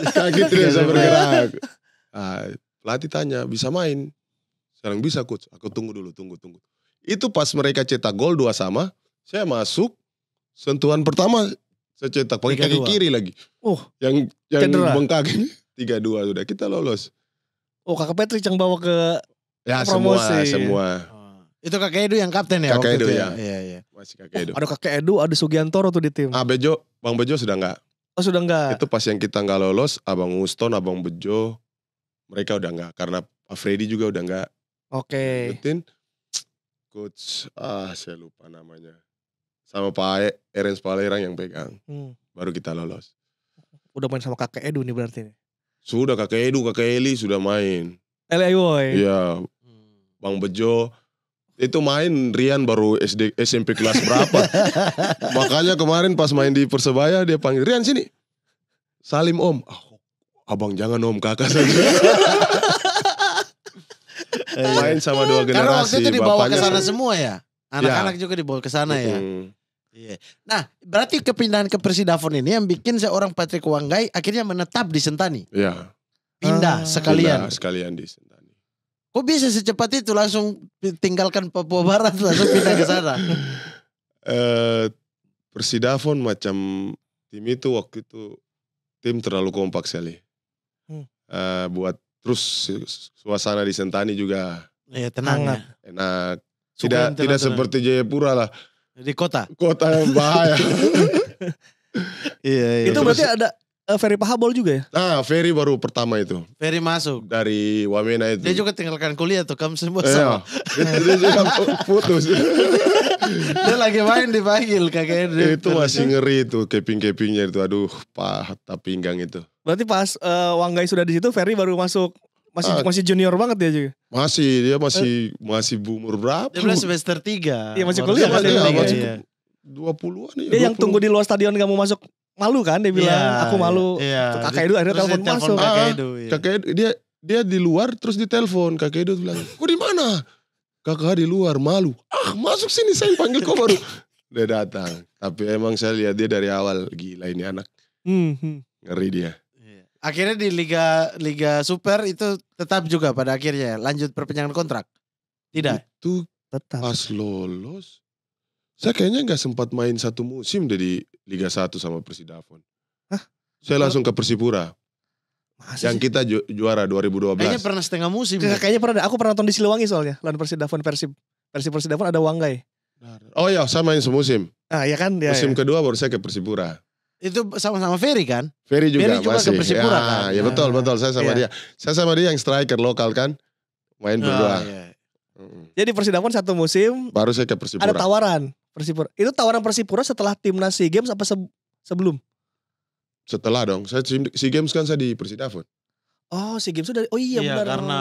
Kaki tidak bisa bergerak. Pelatih tanya, bisa main? Sekarang bisa coach. Aku tunggu dulu, tunggu. Itu pas mereka cetak gol 2-2, saya masuk. Sentuhan pertama saya cetak pakai kaki 3-2. kiri lagi. Yang cedera. bengkak ini 3-2 sudah kita lolos. Oh kakak Patrick yang bawa ke Ya promosi. semua. Itu Kakak Edu yang kapten ya? Kakak waktu Edu itu ya. Iya. Masih Kakak Edu. ada kakek Edu, ada Sugiantoro tuh di tim. Bang Bejo sudah enggak. Oh sudah enggak? Itu pas yang kita enggak lolos, Abang Uston, Abang Bejo, mereka udah enggak. Karena Pak Freddy juga udah enggak. Oke. Ikutin. Coach, saya lupa namanya. Sama Pak Erens Palerang yang pegang. Baru kita lolos. Udah main sama kakek Edu nih berarti. Sudah Kakak Edu, Kakak Eli sudah main. Eli Boy. Iya. Bang Bejo. Itu main Rian baru SMP kelas berapa. Makanya kemarin pas main di Persebaya dia panggil, Rian sini. Salim om. Abang jangan om, kakak saja. Main sama 2 generasi. Karena waktu itu dibawa ke bapaknya sana semua ya? Anak-anak juga dibawa ke sana ya? Iya. Nah, berarti kepindahan ke Persidafon ini yang bikin seorang Patrick Wanggai akhirnya menetap di Sentani. Iya. Pindah sekalian. Pindah sekalian di Sentani. Kok bisa secepat itu langsung tinggalkan Papua Barat langsung pindah ke sana? Persidafon macam tim itu waktu itu tim terlalu kompak sekali. Buat terus suasana di Sentani juga Iya, tenang ya. enak. Suka yang Tidak tenang-tenang. seperti Jayapura lah. Di kota. Kota yang bahaya. Iya. Itu berarti ada Ferry Pahabol juga ya? Nah, Ferry baru pertama itu. Ferry masuk. Dari Wamena itu. Dia juga tinggalkan kuliah tuh, kamu semua Iya. sama. Dia juga putus. Dia lagi main dipanggil kakek Edu. Itu masih ngeri itu, keping-kepingnya itu. Aduh, patah pinggang itu. Berarti pas Wanggai sudah di situ, Ferry baru masuk. Masih junior banget dia juga. Dia masih umur berapa? Dia bilang semester 3. Iya, masih kuliah kan dia. Masih Iya. 20-an ya. Dia yang tunggu di luar stadion gak mau masuk, malu kan dia bilang, Iya, aku malu. iya. Kakak Edu akhirnya Terus telepon dia masuk. Kakak Edu. Iya. Kakak Edu, dia di luar terus ditelepon. Kakak Edo bilang, kok di mana? Kakak di luar, malu. Masuk sini, saya panggil kau baru. Dia datang. Tapi emang saya lihat dia dari awal, gila ini anak. Ngeri dia. Akhirnya di Liga Super itu tetap juga pada akhirnya lanjut perpanjangan kontrak. Tidak. Itu Tetap. pas lolos. Saya kayaknya gak sempat main satu musim deh di Liga 1 sama Persidafon. Hah? Saya langsung ke Persipura. Masa Yang sih? kita juara 2012. Kayaknya pernah setengah musim. Kayaknya pernah. Aku pernah nonton di Siliwangi soalnya. Lawan Persidafon Persib Persidafon ada Wanggai. Oh iya, saya main semusim. Ah iya kan? Ya, Musim kedua baru saya ke Persipura. Itu sama-sama Ferry kan? Ferry juga Ferry juga masih. ke Persipura ya, kan? ya betul, saya sama dia. Saya sama dia yang striker lokal kan. Main berdua. Iya. Jadi Persidafon satu musim. Baru saya ke Persipura. Ada tawaran Persipura. Itu tawaran Persipura setelah timnas SEA Games apa sebelum? Setelah dong. Saya SEA Games kan saya di Persidafon. Oh SEA Games sudah. Oh iya Iya, benar. karena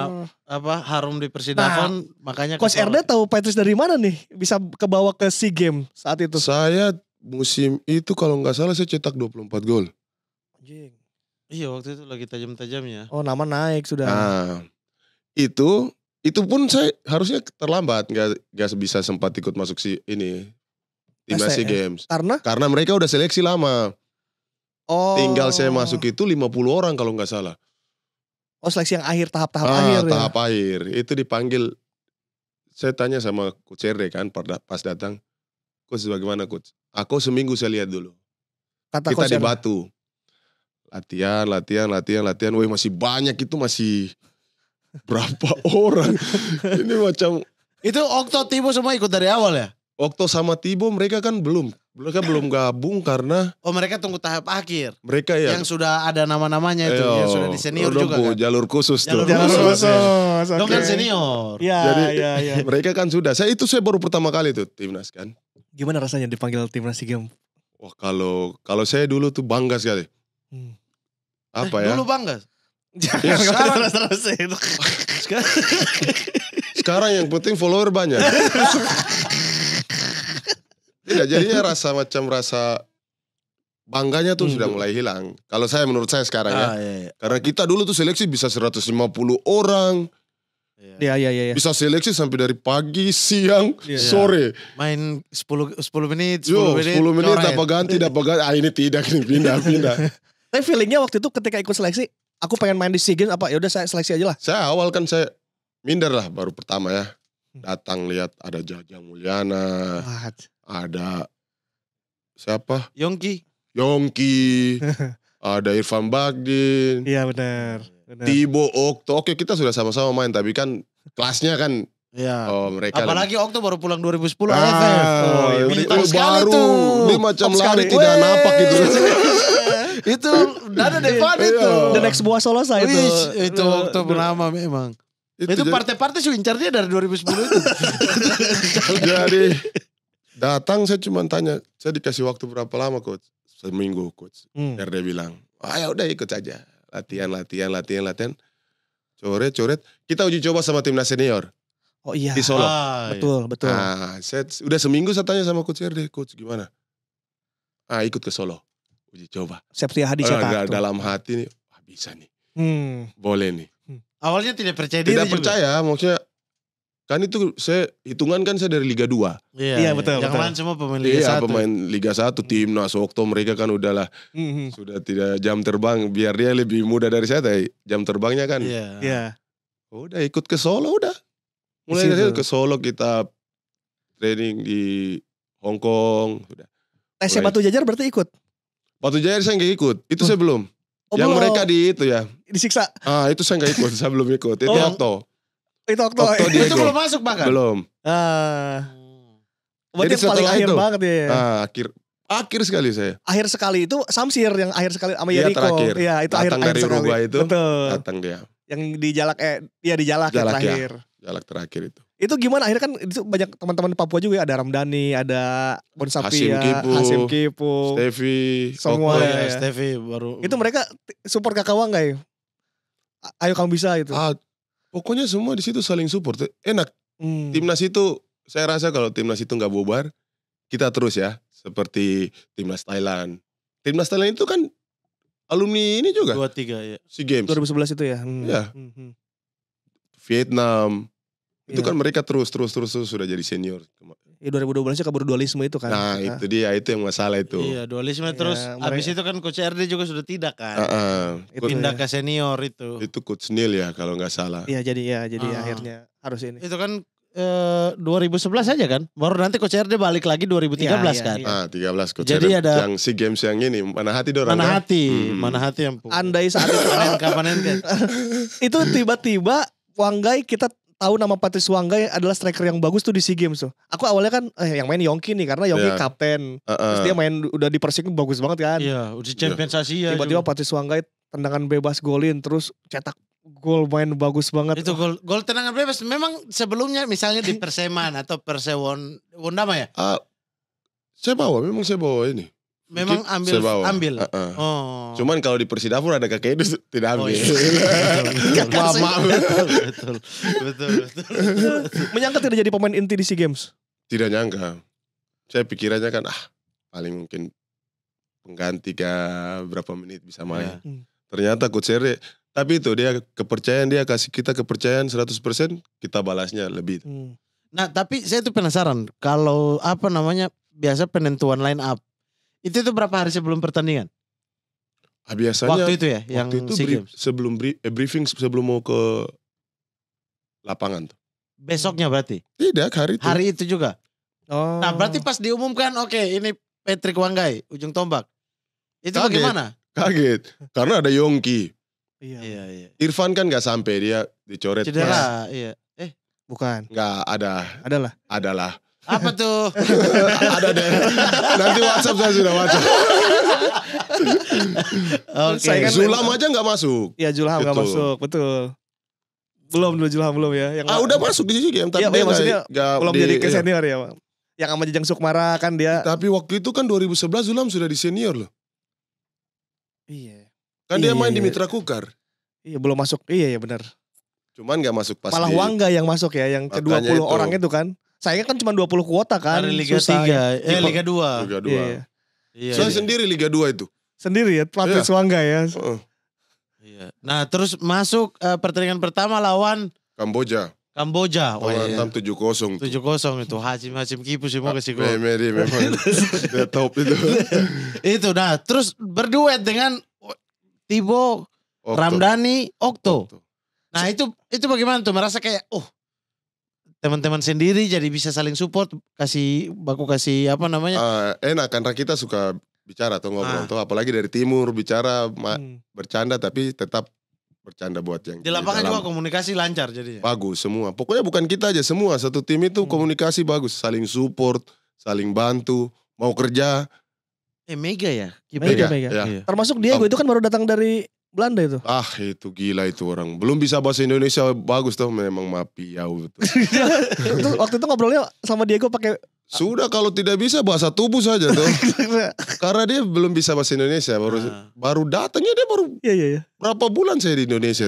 harum di Persidafon makanya Coach RD tahu Patrice dari mana nih? Bisa kebawa ke SEA Games saat itu. Saya musim itu kalau nggak salah saya cetak 24 gol. Anjing. Iya waktu itu lagi tajam-tajamnya. Oh nama naik sudah. Nah, itu pun saya harusnya terlambat, nggak bisa sempat ikut masuk timnas SEA Games. Karena mereka udah seleksi lama. Oh. Tinggal saya masuk itu 50 orang kalau nggak salah. Oh seleksi yang akhir tahap akhir. Tahap akhir. Itu dipanggil. Saya tanya sama Coach RD kan pas datang. Coach bagaimana Coach? Aku seminggu saya lihat dulu. Kata kita Coach di Batu. Latihan. Wih masih banyak itu masih berapa orang. Ini macam. Itu Okto Tibo semua ikut dari awal ya? Okto sama Tibo mereka kan belum. Mereka belum gabung karena. Oh mereka tunggu tahap akhir. Mereka ya. Yang sudah ada nama-namanya itu. Yang sudah di senior juga kan? Jalur khusus tuh. Jalur khusus. Dong Okay. kan senior. Iya. Jadi mereka kan sudah. Saya baru pertama kali tuh timnas kan. Gimana rasanya dipanggil timnas SEA Games? Wah kalau saya dulu tuh bangga sekali. Apa ya? Dulu bangga. Jangan terus. Sekarang yang penting follower banyak. Tidak, jadinya rasa bangganya tuh sudah mulai hilang. Kalau menurut saya sekarang ya. Iya. Karena kita dulu tuh seleksi bisa 150 orang. Iya. Bisa seleksi sampai dari pagi, siang, sore. Main 10 menit, 10 menit dapat ganti. Ini tidak, ini pindah. Tapi feelingnya waktu itu ketika ikut seleksi, aku pengen main di SEA Games apa? Ya udah saya seleksi aja lah. Saya awal kan saya minder lah baru pertama ya. Datang lihat ada Jajang Mulyana. Ada siapa? Yongki. Ada Irfan Bagdin. Iya benar. Tibo, Okto. Oke kita sudah sama-sama main tapi kan kelasnya kan. Iya. Oh mereka. Apalagi Okto baru pulang 2010 AFF. Oh iya Bintang sekali baru. tuh. Dia macam Top lari sekali. tidak napak gitu. Itu Dada Devan itu. The next buah Solosa itu. Itu Okto bernama memang. Itu partai-partai incar dia dari 2010 itu. Jadi datang saya cuma tanya, saya dikasih waktu berapa lama Coach? Seminggu Coach. RD bilang, ya udah ikut saja. Latihan. Coret. Kita uji coba sama timnas senior. Oh iya. Di Solo. Betul. Nah, udah seminggu saya tanya sama Coach RD, Coach gimana? Ikut ke Solo. Uji coba. Septia Hadi cetak. Dalam hati nih, bisa nih. Boleh nih. Awalnya tidak percaya diri Tidak percaya, maksudnya kan itu saya hitungan kan saya dari Liga 2. Iya, betul. Yang lain semua pemain Liga 1. Iya, pemain Liga 1, timnas, Okto mereka kan udahlah sudah tidak jam terbang, biar dia lebih muda dari saya, tapi jam terbangnya kan. Iya. Udah ikut ke Solo udah. Mulai dari ke Solo kita training di Hong Kong. Udah. TC Batu Jajar berarti ikut? Batu Jajar saya nggak ikut, itu saya belum. Yang belum. mereka di itu ya. Disiksa? Itu saya nggak ikut, saya belum ikut. Itu Okto. Itu Okto. Itu belum masuk bahkan? Belum. Berarti Jadi paling akhir itu, banget ya. Akhir sekali saya. Akhir sekali itu Samsir yang akhir sekali sama Yeriko. Terakhir. Iya, itu akhir dari sekali. Uruguay itu. Betul. Datang dia. Yang di Jalak di Jalak ya terakhir. Jalak terakhir itu. Itu gimana akhirnya kan itu banyak teman-teman di Papua juga ya, ada Ramdhani, ada Bonsapia, Hasim Kipu, Stevie, semua ya. Stevie baru. Itu mereka support Kakak Wanggai. Ayo kamu bisa itu. Pokoknya semua di situ saling support. Enak. Timnas itu saya rasa kalau timnas itu nggak bubar, kita terus ya. Seperti timnas Thailand. Timnas Thailand itu kan alumni ini juga. 23 ya. SEA Games. 2011 itu ya. Iya. Vietnam. Itu Iya. kan mereka terus sudah jadi senior. Ya 2012 kabur dualisme itu kan. Nah itu dia, itu yang masalah itu. Iya, dualisme Iya, terus mereka- habis itu kan coach RD juga sudah tidak kan. Itu Pindah ya. ke senior itu. Itu Coach Neil ya kalau nggak salah. Iya jadi Ah. akhirnya harus ini. Itu kan 2011 aja kan. Baru nanti coach RD balik lagi 2013 Iya, kan. iya. 13 Coach Jadi RD. ada- Yang SEA Games yang ini, mana hati dorang Mana kan? hati, mana hati yang Andai saat itu kapan kan. itu tiba-tiba Wanggai kita tahu nama Patrice Wanggai adalah striker yang bagus tuh di SEA Games tuh. Aku awalnya kan yang main Yongki nih karena Yongki Iya. kapten. Terus dia main udah di Persik bagus banget kan. Iya, udah Champions Asia. Tiba-tiba juga. Patrice Wanggai tendangan bebas golin terus cetak gol main bagus banget. Itu gol tendangan bebas. Memang sebelumnya misalnya di Perseman atau Persewon Wondama ya. Saya bawa ini. Memang Dikit, saya bawa. ambil. Oh. Oh. Cuman kalau di Persidapur ada kakek itu tidak Oh, ambil. iya. Maaf. Betul. Menyangka tidak jadi pemain inti di SEA Games. Tidak nyangka. Saya pikirannya kan paling mungkin pengganti berapa menit bisa main. Iya. Ternyata Coach RD, tapi itu dia kasih kita kepercayaan 100%, kita balasnya lebih. Nah, tapi saya tuh penasaran kalau biasa penentuan line up. Itu berapa hari sebelum pertandingan? Biasanya Waktu itu ya yang waktu itu SEA Games. sebelum briefing sebelum mau ke lapangan tuh. Besoknya berarti. Tidak, hari itu. Hari itu juga. Oh. Nah, berarti pas diumumkan oke, ini Patrick Wanggai, ujung tombak. Itu Kaget. bagaimana? Kaget. Karena ada Yongki. Iya. Iya. Irfan kan gak sampai, dia dicoret. Cedera, iya. Bukan. Gak ada. Adalah. Apa tuh? Ada deh. Nanti WhatsApp saya sudah WhatsApp. Oke. Saya kan- Zulam aja gak masuk. Iya Julham gak Betul. masuk, betul. Belum dulu Julham belum ya. Yang Udah masuk di sini. Tapi Iya, dia maksudnya nggak belum di- jadi ke iya. senior ya. Yang sama Jejang Sukmara kan dia. Tapi waktu itu kan 2011 Zulam sudah di senior loh. Iya. Kan Iya, dia main iya, di iya. Mitra Kukar. Iya belum masuk. Iya benar. Cuman gak masuk pas Malah di... Wangga yang masuk ya, yang ke Makanya 20 itu. orang itu kan. Sayangnya kan cuma 20 kuota kan. Dari Liga susah 3, ya. Liga 2. Liga 2. Iya. Iya. Saya iya. sendiri Liga 2 itu. Sendiri ya, Patrice Wangga ya. Iya. Nah, terus masuk pertandingan pertama lawan Kamboja. Kamboja. Oh iya. Mengantem 7-0. 7-0 itu Hashim Kipu semua kasih gol. Medi memang dia top itu. Itu nah, terus berduet dengan Tibo Okto. Ramdhani Okto. Okto. Nah, itu bagaimana tuh? Merasa kayak teman-teman sendiri jadi bisa saling support, kasih Enak karena kita suka bicara atau ngobrol tuh, apalagi dari timur bicara bercanda tapi tetap bercanda buat yang di lapangan dalam. juga komunikasi lancar jadinya. Bagus semua. Pokoknya bukan kita aja, semua satu tim itu komunikasi bagus, saling support, saling bantu, mau kerja. Mega ya. Mega. Ya. Iya. Termasuk Diego itu kan baru datang dari Belanda itu. Itu gila itu orang. Belum bisa bahasa Indonesia bagus tuh, memang mapiau betul. Itu waktu itu ngobrolnya sama Diego pakai Sudah kalau tidak bisa bahasa tubuh saja tuh. Karena dia belum bisa bahasa Indonesia, baru datangnya dia baru Iya. berapa bulan saya di Indonesia.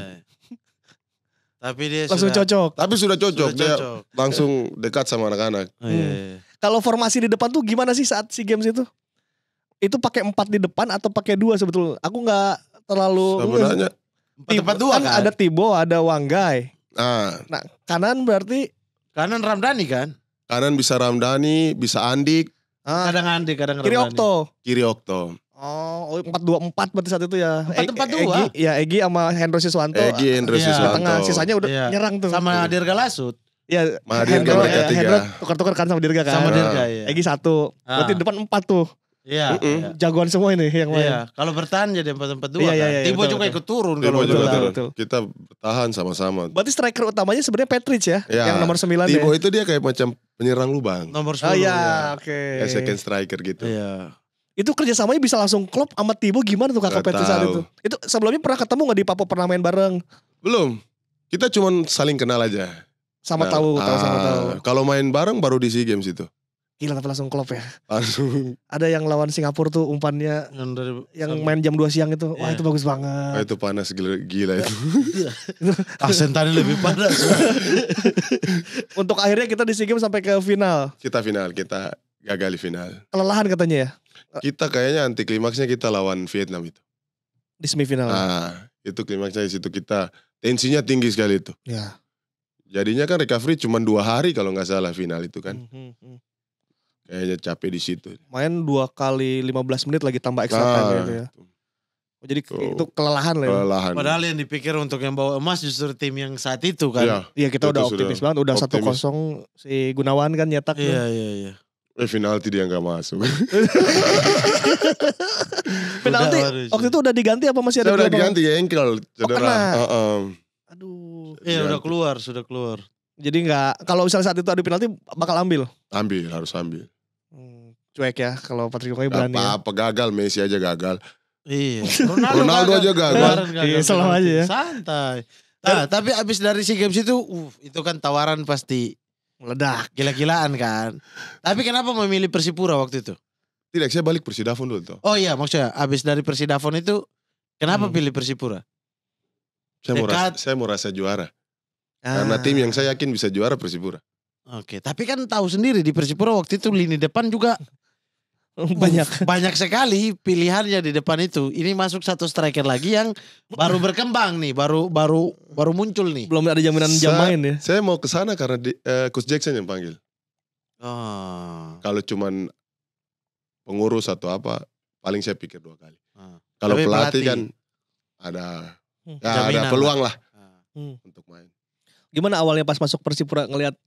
Tapi dia Langsung sudah, cocok. Tapi sudah cocok, sudah dia cocok. langsung dekat sama anak-anak. Iya. Kalau formasi di depan tuh gimana sih saat SEA Games itu? Itu pakai 4 di depan atau pakai 2 sebetulnya? Aku nggak terlalu. Sebenarnya 4-4-2 kan? Ada Tibo, ada Wanggai. nah, Nah, kanan berarti Kanan Ramdhani kan? kanan bisa Ramdhani, bisa Andik, Kadang Andi, kadang kiri Ramdhani. Okto. kiri Okto. Oh, 4-2-4 berarti saat itu ya. 4-4-2. Egy sama Hendro Siswanto. Egy, Hendro Iya. Di tengah, Siswanto. sisanya udah Iya. nyerang tuh. Sama Dirga Lasut. Iya, Mahadirga mereka tiga. Hendro tukar-tukar kan sama Dirga kan. Sama Ah. Dirga ya. Egy 1. Berarti depan 4 tuh. Iya. iya. Jagoan semua ini yang main. Iya, kalau bertahan jadi 4-4-2 Iya, kan. iya, iya, Tibo betul, juga betul. ikut turun Dia kalau juga betul. betul. Kita bertahan sama-sama. Berarti striker utamanya sebenarnya Petric ya, Ya, yang nomor 9 Tibo ya. itu dia kayak macam penyerang lubang. Nomor 10. Oh iya, oke. Kayak second striker gitu. Iya. Itu kerjasamanya bisa langsung klop sama Tibo gimana tuh kakak Nggak Petric saat tahu. itu? Itu sebelumnya pernah ketemu gak di Papua, pernah main bareng? Belum. Kita cuma saling kenal aja. Sama Nah, tahu sama tahu. Kalau main bareng baru di SEA Games itu. Gila tapi langsung klop ya. Langsung. Ada yang lawan Singapura tuh umpannya yang main jam 2 siang itu. Wah, Iya. itu bagus banget. Itu panas gila itu. Sentani lebih panas. Untuk akhirnya kita di SEA Games sampai ke final. Kita final, kita gagal di final. Kelelahan katanya ya. Kita kayaknya anti klimaksnya kita lawan Vietnam itu. Di semifinal. Itu klimaksnya di situ kita tensinya tinggi sekali itu. Ya. Jadinya kan recovery cuma 2 hari kalau nggak salah final itu kan. Kayaknya capek di situ. Main 2 kali 15 menit lagi tambah extra time gitu ya. Jadi itu kelelahan lah ya. Kelelahan. Padahal yang dipikir untuk yang bawa emas justru tim yang saat itu kan. Iya kita udah optimis banget. Udah 1-0 si Gunawan kan nyetak. Iya. Penalti dia nggak masuk. Penalti waktu itu udah diganti apa masih ada? Udah diganti ya, engkel cedera. Aduh. Iya sudah keluar. Jadi nggak, kalau misalnya saat itu ada penalti bakal ambil? Harus ambil. Cuek ya kalau Patrick Wanggai berani. Apa gagal, Messi aja gagal. Iya. Ronaldo aja gagal. Iya, selalu aja ya. Santai. Nah, tapi abis dari SEA Games itu kan tawaran pasti meledak. Gila-gilaan kan. Tapi kenapa memilih Persipura waktu itu? Tidak, saya balik Persidafon dulu tuh. Oh iya, maksudnya abis dari Persidafon itu kenapa pilih Persipura? Saya mau rasa juara. Karena tim yang saya yakin bisa juara Persipura. Oke, tapi kan tahu sendiri di Persipura waktu itu lini depan juga banyak sekali pilihannya di depan itu. Ini masuk satu striker lagi yang baru berkembang nih, baru muncul nih. Belum ada jaminan jam main ya. Saya mau ke sana karena Coach Jackson yang panggil. Kalau cuman pengurus atau apa, paling saya pikir 2 kali. Kalau pelatih kan ada peluang lah untuk main. Gimana awalnya pas masuk Persipura ngelihat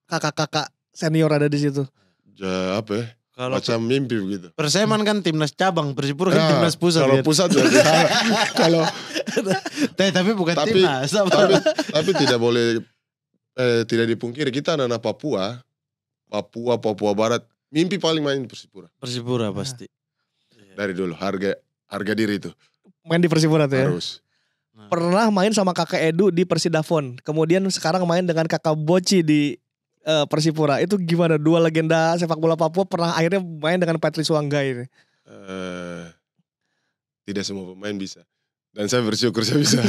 kakak-kakak senior ada di situ? Apa ya? Macam mimpi begitu. Perseman kan timnas cabang, Persipura kan timnas pusat. Kalau pusat berarti kalau tapi bukan timnas. Tapi tidak boleh tidak dipungkiri kita anak Papua Barat, mimpi paling main Persipura. Persipura pasti. Dari dulu harga diri itu. Main di Persipura tuh ya. Harus. Pernah main sama kakak Edu di Persidafon. Kemudian sekarang main dengan kakak Boci di Persipura. Itu gimana? 2 legenda sepak bola Papua pernah akhirnya main dengan Patrick Wanggai ini. Tidak semua pemain bisa. Dan saya bersyukur saya bisa.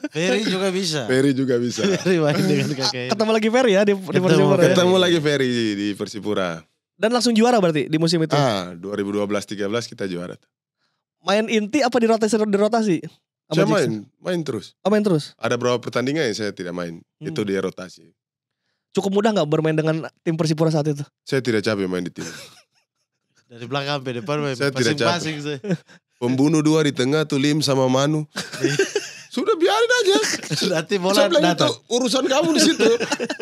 Ferry juga bisa. Ferry main dengan kakak. Ketemu lagi Ferry ya di Persipura. Ketemu lagi Ferry di Persipura. Dan langsung juara berarti di musim itu. 2012-13 kita juara. Main inti apa dirotasi? Saya main terus. Oh, main terus. Ada beberapa pertandingan yang saya tidak main. Itu dia rotasi. Cukup mudah gak bermain dengan tim Persipura saat itu? Saya tidak capek main di tim. Dari belakang sampai depan main saya tidak pasing-pasing. Pembunuh 2 di tengah tuh Lim sama Manu. Sudah biarin aja. Nanti bola datang. Itu urusan kamu di situ.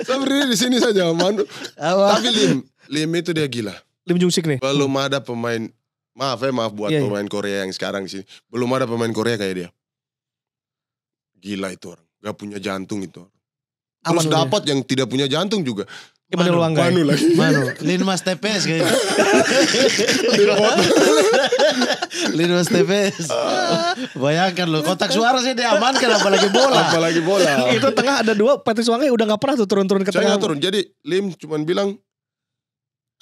Saya berdiri di sini saja Manu. Tapi Lim itu dia gila. Lim Jungsik nih. Belum ada pemain. Maaf buat pemain Korea yang sekarang di sini. Belum ada pemain Korea kayak dia. Gila itu orang. Gak punya jantung itu orang. Terus dapat yang tidak punya jantung juga. Manu lagi. Linmas TPS kayaknya. Linmas TPS. Bayangkan loh, kotak suara sih diamankan apalagi bola. Itu tengah ada 2, Patrick Wanggai udah gak pernah tuh turun-turun ke tengah. Saya gak turun, jadi Lim cuman bilang,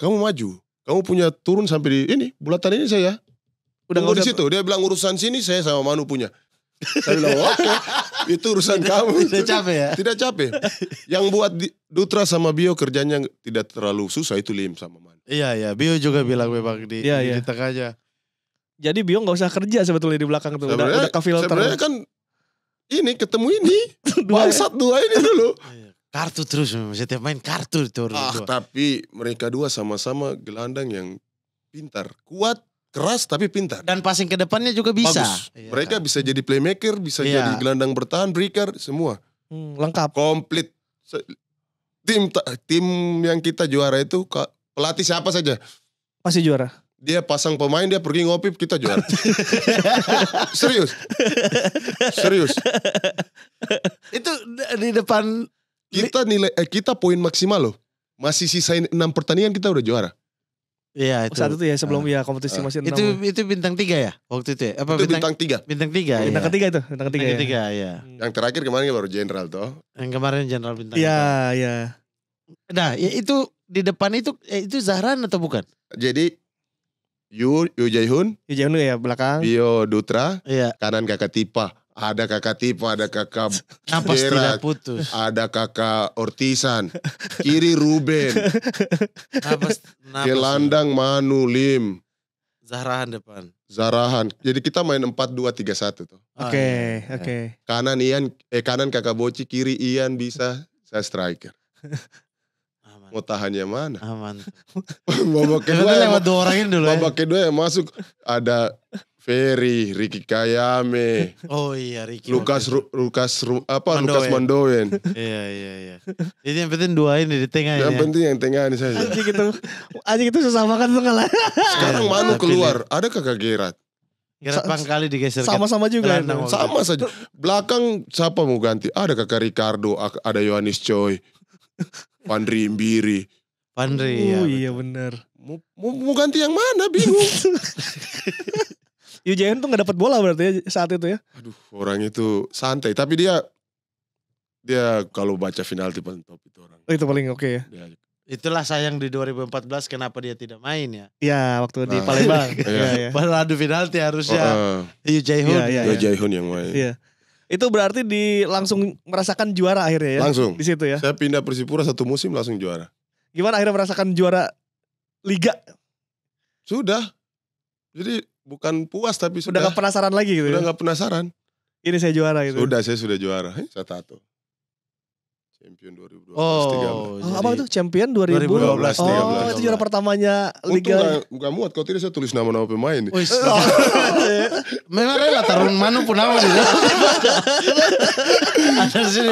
kamu maju. Kamu punya turun sampai di ini, bulatan ini saya. Udah di situ, dia bilang urusan sini saya sama Manu punya. Saya bilang oke, itu urusan kamu. Tidak capek ya? Tidak capek. Yang buat Dutra sama Bio kerjanya tidak terlalu susah itu Lim sama Manu. Iya, Bio juga bilang memang di tengahnya. Jadi Bio gak usah kerja sebetulnya di belakang tuh. Udah ke filter. Sebenarnya kan ini ketemu ini. Bangsat 2 ini dulu. Kartu terus, setiap main kartu itu. Tapi mereka 2 sama-sama gelandang yang pintar. Kuat, keras tapi pintar. Dan passing ke depannya juga bisa. Bagus. Mereka bisa jadi playmaker, bisa jadi gelandang bertahan, breaker, semua. Lengkap. Komplit. Tim yang kita juara itu pelatih siapa saja pasti juara. Dia pasang pemain, dia pergi ngopi, kita juara. Serius. Itu di depan kita poin maksimal loh. Masih sisain 6 pertandingan kita udah juara. Iya itu. Saat itu ya sebelum kompetisi masih 6. Itu bintang 3 ya waktu itu ya? Apa itu bintang 3? Bintang 3 Bintang ketiga itu. Bintang ketiga ya. Yang terakhir kemarin baru Jenderal toh. Yang kemarin Jenderal bintang. Iya. Nah itu di depan itu Zahran atau bukan? Jadi Yu Jae-hoon ya belakang. Bio Dutra. Iya. Kanan kakak Tipa. Ada kakak Tipa, ada kakak Napas Gerard, tidak putus. ada kakak Ortisan, kiri Ruben, Napas gelandang Manu, Lim, Zahrahan depan. Zarahan. Jadi kita main 4-2-3-1 tuh. Oke. Kanan Kakak Boci, kiri Ian bisa, saya striker. Aman. Mau tahannya mana? Aman. Babak kedua lewat 2 orang ini dulu ya. babak kedua yang masuk ada Ferry, Ricky Kayame, Oh iya Ricky. Lukas Mandoen. Mandoen. Iya. Jadi yang penting 2 ini di tengah Yang ya. penting yang tengah ini saja. Anjing itu susah banget tuh ngalah. Sekarang Iya, Manu tapi keluar, ada Kakak Gerat. Kira kali digeser. Sama-sama juga. Gelandang. Sama saja. Belakang siapa mau ganti? Ada Kakak Ricardo, ada Yohanes Choi, Pandri Imbiri. Pandri. Iya bener. Mau ganti yang mana? Bingung. Yu Jae-hyun tuh gak dapat bola berarti ya saat itu ya. Aduh, orang itu santai. Tapi dia kalau baca penalti paling top itu orang. Oh, itu paling oke ya. Itulah sayang di 2014 kenapa dia tidak main ya. Iya waktu di Palembang. Iya. Padahal adu penalti harusnya Yu Jae-hyun. Iya. Jae-hyun yang main. Iya. Itu berarti langsung merasakan juara akhirnya ya. Langsung. Di situ ya. Saya pindah Persipura 1 musim langsung juara. Gimana akhirnya merasakan juara Liga? Sudah. Jadi bukan puas tapi Udah sudah. gak penasaran lagi gitu Udah ya? gak penasaran. Ini saya juara gitu. Saya sudah juara. Saya tato. Champion 2012 Oh, Apa itu? Champion 2012. 2012, Oh, itu juara pertamanya Liga. Untung gak muat. Kalau tidak saya tulis nama-nama pemain. Wih, memang rela taruh Manu pun nama di ada di sini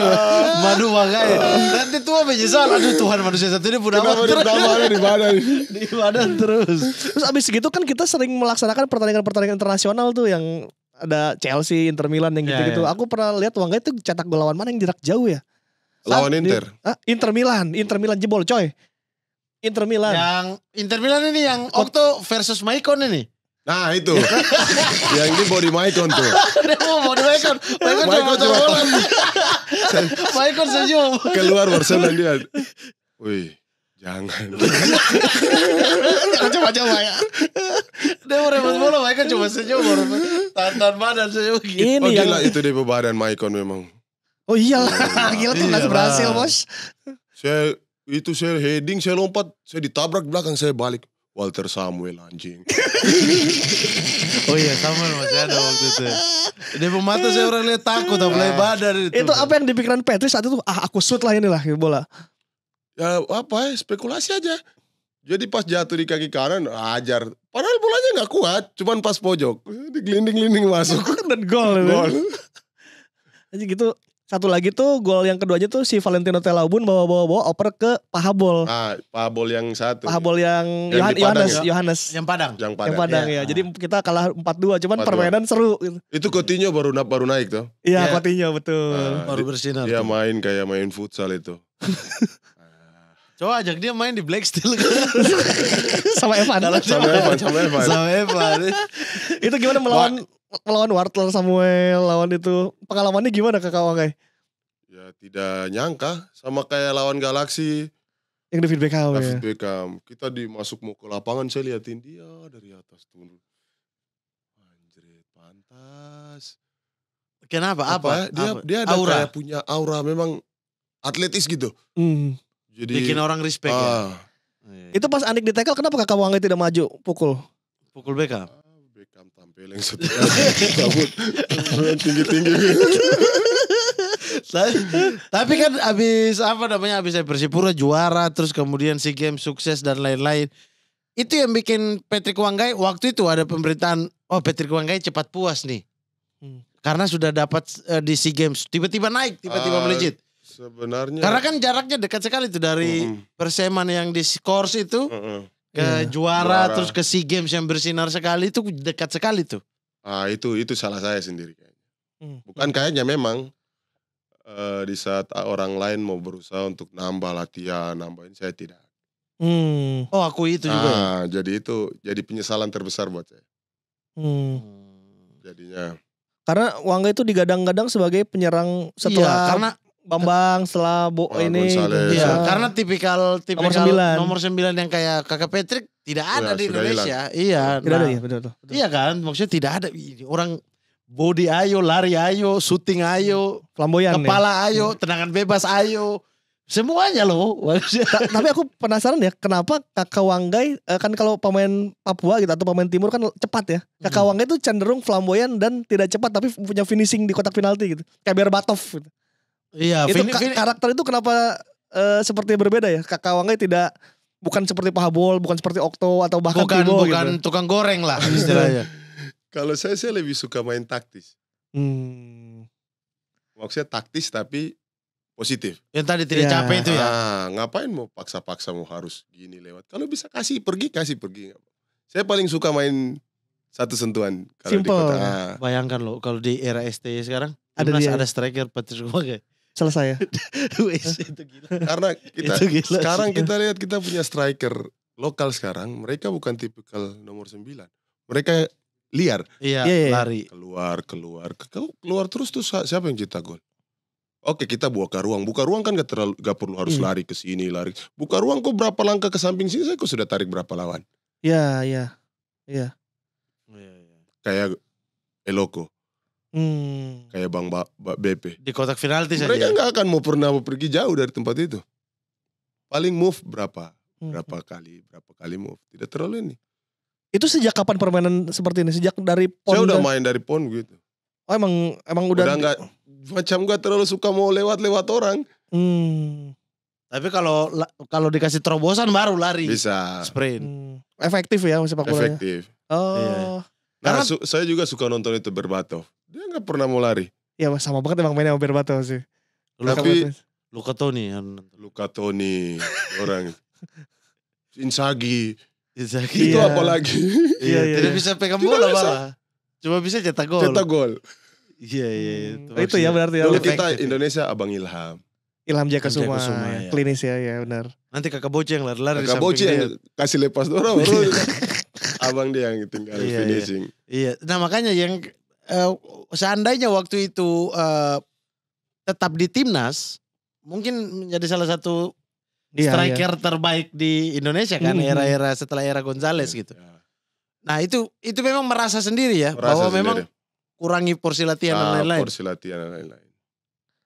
Manu makanya. Nanti tua menyesal. Aduh Tuhan manusia satu ini pun nama di badan. di badan terus. Terus abis gitu kan kita sering melaksanakan pertandingan-pertandingan internasional tuh yang ada Chelsea, Inter Milan yang gitu-gitu. Ya. Aku pernah lihat Wangga itu cetak gol lawan mana yang jarak jauh ya? Lawan Inter. Inter Milan jebol coy. Inter Milan. Yang Inter Milan ini yang Okto versus Maicon ini. Nah itu. Yang ini body Maicon tuh. Dia mau di Maicon. Maicon coba Maicon senyum. keluar Barcelona dia. Wih, jangan. Coba-coba ya. Dia mau rebut bola Maicon cuma senyum. Tahan badan senyum gitu. Ini yang Gila itu dia badan Maicon memang. Oh iyalah, gila tuh Iya, berhasil Bang. bos. Saya heading, saya lompat, saya ditabrak belakang, saya balik. Walter Samuel anjing. Oh iya Samuel masih ada waktu itu. Dia pemata saya orang lihat takut apalagi badan itu. Itu apa yang dipikiran Petri saat itu? Aku shoot lah inilah bola. Ya apa ya, spekulasi aja. Jadi pas jatuh di kaki kanan, ajar. Padahal bolanya gak kuat, cuman pas pojok. Digelinding-gelinding masuk. Dan gol. Gol. Jadi gitu. Satu lagi tuh gol yang keduanya tuh si Valentino Telaubun bawa oper ke Pahabol. Pahabol yang satu. Pahabol yang Yang di Padang Yohanes. Yang Padang. Yang Yang Padang. Padang ya. Jadi kita kalah 4-2 cuman 4-2. permainan seru gitu. Itu Coutinho baru naik tuh. Iya, Iya. Coutinho betul. Baru bersinar. Dia main kayak main futsal itu. Coba ajak dia main di Black Steel. Sama Evan. Sama Evan. Itu gimana melawan Wartler Samuel, lawan itu. Pengalamannya gimana Kakak Wanggai? Ya tidak nyangka, sama kayak lawan Galaxy. Yang David Beckham ya. David Beckham. Kita mau ke lapangan, saya liatin dia dari atas tuh. Anjir, pantas. Kenapa? Apa? Dia ada Aura. kayak punya aura memang atletis gitu. Jadi Bikin orang respect ya. Itu pas Andik ditekel kenapa Kakak Wanggai tidak maju pukul? Pukul Beckham. Beckham tampil yang satu kabut tinggi-tinggi. Tapi kan abis saya Persipura juara terus kemudian SEA Games sukses dan lain-lain. Itu yang bikin Patrick Wanggai waktu itu ada pemberitaan, Patrick Wanggai cepat puas nih. Karena sudah dapat di SEA Games tiba-tiba naik, tiba-tiba melejit. Sebenarnya Karena kan jaraknya dekat sekali tuh dari Perseman yang di Skors itu ke juara terus ke SEA Games yang bersinar sekali itu dekat sekali tuh. Itu salah saya sendiri kayaknya. Bukan kayaknya memang di saat orang lain mau berusaha untuk nambah latihan, nambahin saya tidak. Oh aku itu juga. Jadi penyesalan terbesar buat saya. Jadinya. Karena Wanggai itu digadang-gadang sebagai penyerang setelah karena Bambang, setelah ini. Gonzales. Iya, karena tipikal nomor 9 yang kayak Kakak Patrick tidak ada di Indonesia. Iya. Tidak ada ya, betul. Iya kan, maksudnya tidak ada orang body ayo, lari ayo, shooting ayo, Flamboyan kepala ayo, tendangan bebas ayo. Semuanya loh. Tapi aku penasaran ya, kenapa Kakak Wanggai kan kalau pemain Papua gitu atau pemain Timur kan cepat ya. Kakak Wanggai itu cenderung flamboyan dan tidak cepat tapi punya finishing di kotak penalti gitu. Kayak Berbatov gitu. Iya, Itu karakter itu kenapa seperti berbeda ya? Kakak Wanggai bukan seperti Pahabol, bukan seperti Okto atau bahkan Timo bukan gitu. tukang goreng lah istilahnya. Kalau saya lebih suka main taktis. Maksudnya taktis tapi positif. Yang tadi tidak capek itu ya. Ngapain mau paksa-paksa mau harus gini lewat. Kalau bisa kasih pergi. Saya paling suka main satu sentuhan. Kalau Simple. Di kota, Bayangkan loh kalau di era STY sekarang Ada striker Patrick Wanggai. Selesai ya. Itu gila. Karena kita Itu gila sekarang sih. kita lihat kita punya striker lokal sekarang. Mereka bukan tipikal nomor 9. Mereka liar. Iya, lari. Keluar terus tuh siapa yang cetak gol? Oke, kita buka ruang. Buka ruang kan gak perlu harus lari ke sini, lari. Buka ruang kok berapa langkah ke samping sini saya kok sudah tarik berapa lawan. Iya. Kayak Eloko. Kayak Bang BP. Di kotak penalti saja. Mereka gak akan mau pergi jauh dari tempat itu. Paling move berapa kali move. Tidak terlalu ini. Itu sejak kapan permainan seperti ini? Sejak dari PON? Saya udah main dari PON gitu. Oh emang udah gak, macam gak terlalu suka mau lewat orang. Tapi kalau dikasih terobosan baru lari. Bisa. Sprint. Efektif ya sepak bola. Efektif. Oh. Nah, saya juga suka nonton itu Berbatov. Dia gak pernah mau lari. Ya sama banget emang mainnya sama Berbatov sih. Tapi Luka Toni orang Inzaghi. Itu Itu apalagi. Iya. Tidak bisa pegang bola malah. Cuma bisa cetak gol. Iya. Itu ya berarti ya. Dulu kita Indonesia Abang Ilham. Ilham Jakasuma ya. klinis ya benar. Nanti Kakak Boci yang lari-lari. Kakak Boci yang kasih lepas dorong. Abang dia yang tinggal finishing. Iya. Nah makanya yang seandainya waktu itu tetap di timnas, mungkin menjadi salah satu striker terbaik di Indonesia kan, era-era setelah era Gonzales gitu. Nah itu memang merasa sendiri ya, bahwa memang kurangi porsi latihan dan lain-lain.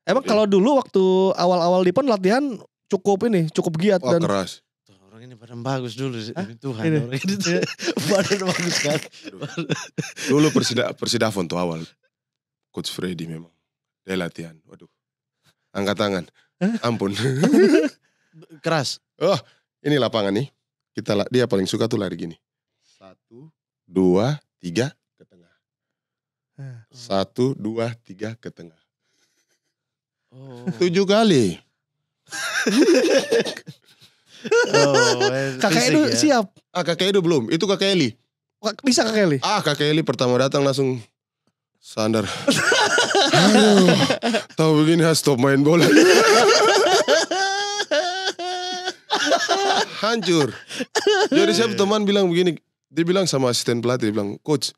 Emang kalau dulu waktu awal-awal di PON latihan cukup giat dan keras. Orang ini badan bagus dulu sih. Tuhan, ini. orang ini tuh badan bagus kan. Dulu Persidafon tuh awal. Coach Freddy memang. Dia latihan. Waduh. Angkat tangan. Ampun. Keras. Oh, ini lapangan nih. Dia paling suka tuh lari gini. 1, 2, 3 ke tengah. 1, 2, 3 ke tengah. 7 kali. Kakak Edu siap. Kakak Edu belum. Itu Kakak Eli. Bisa Kakak Eli? Kakak Eli pertama datang langsung sandar. Aduh, tahu begini harus stop main bola. Hancur. Jadi siapa teman bilang begini. Dia bilang sama asisten pelatih. Dia bilang, coach,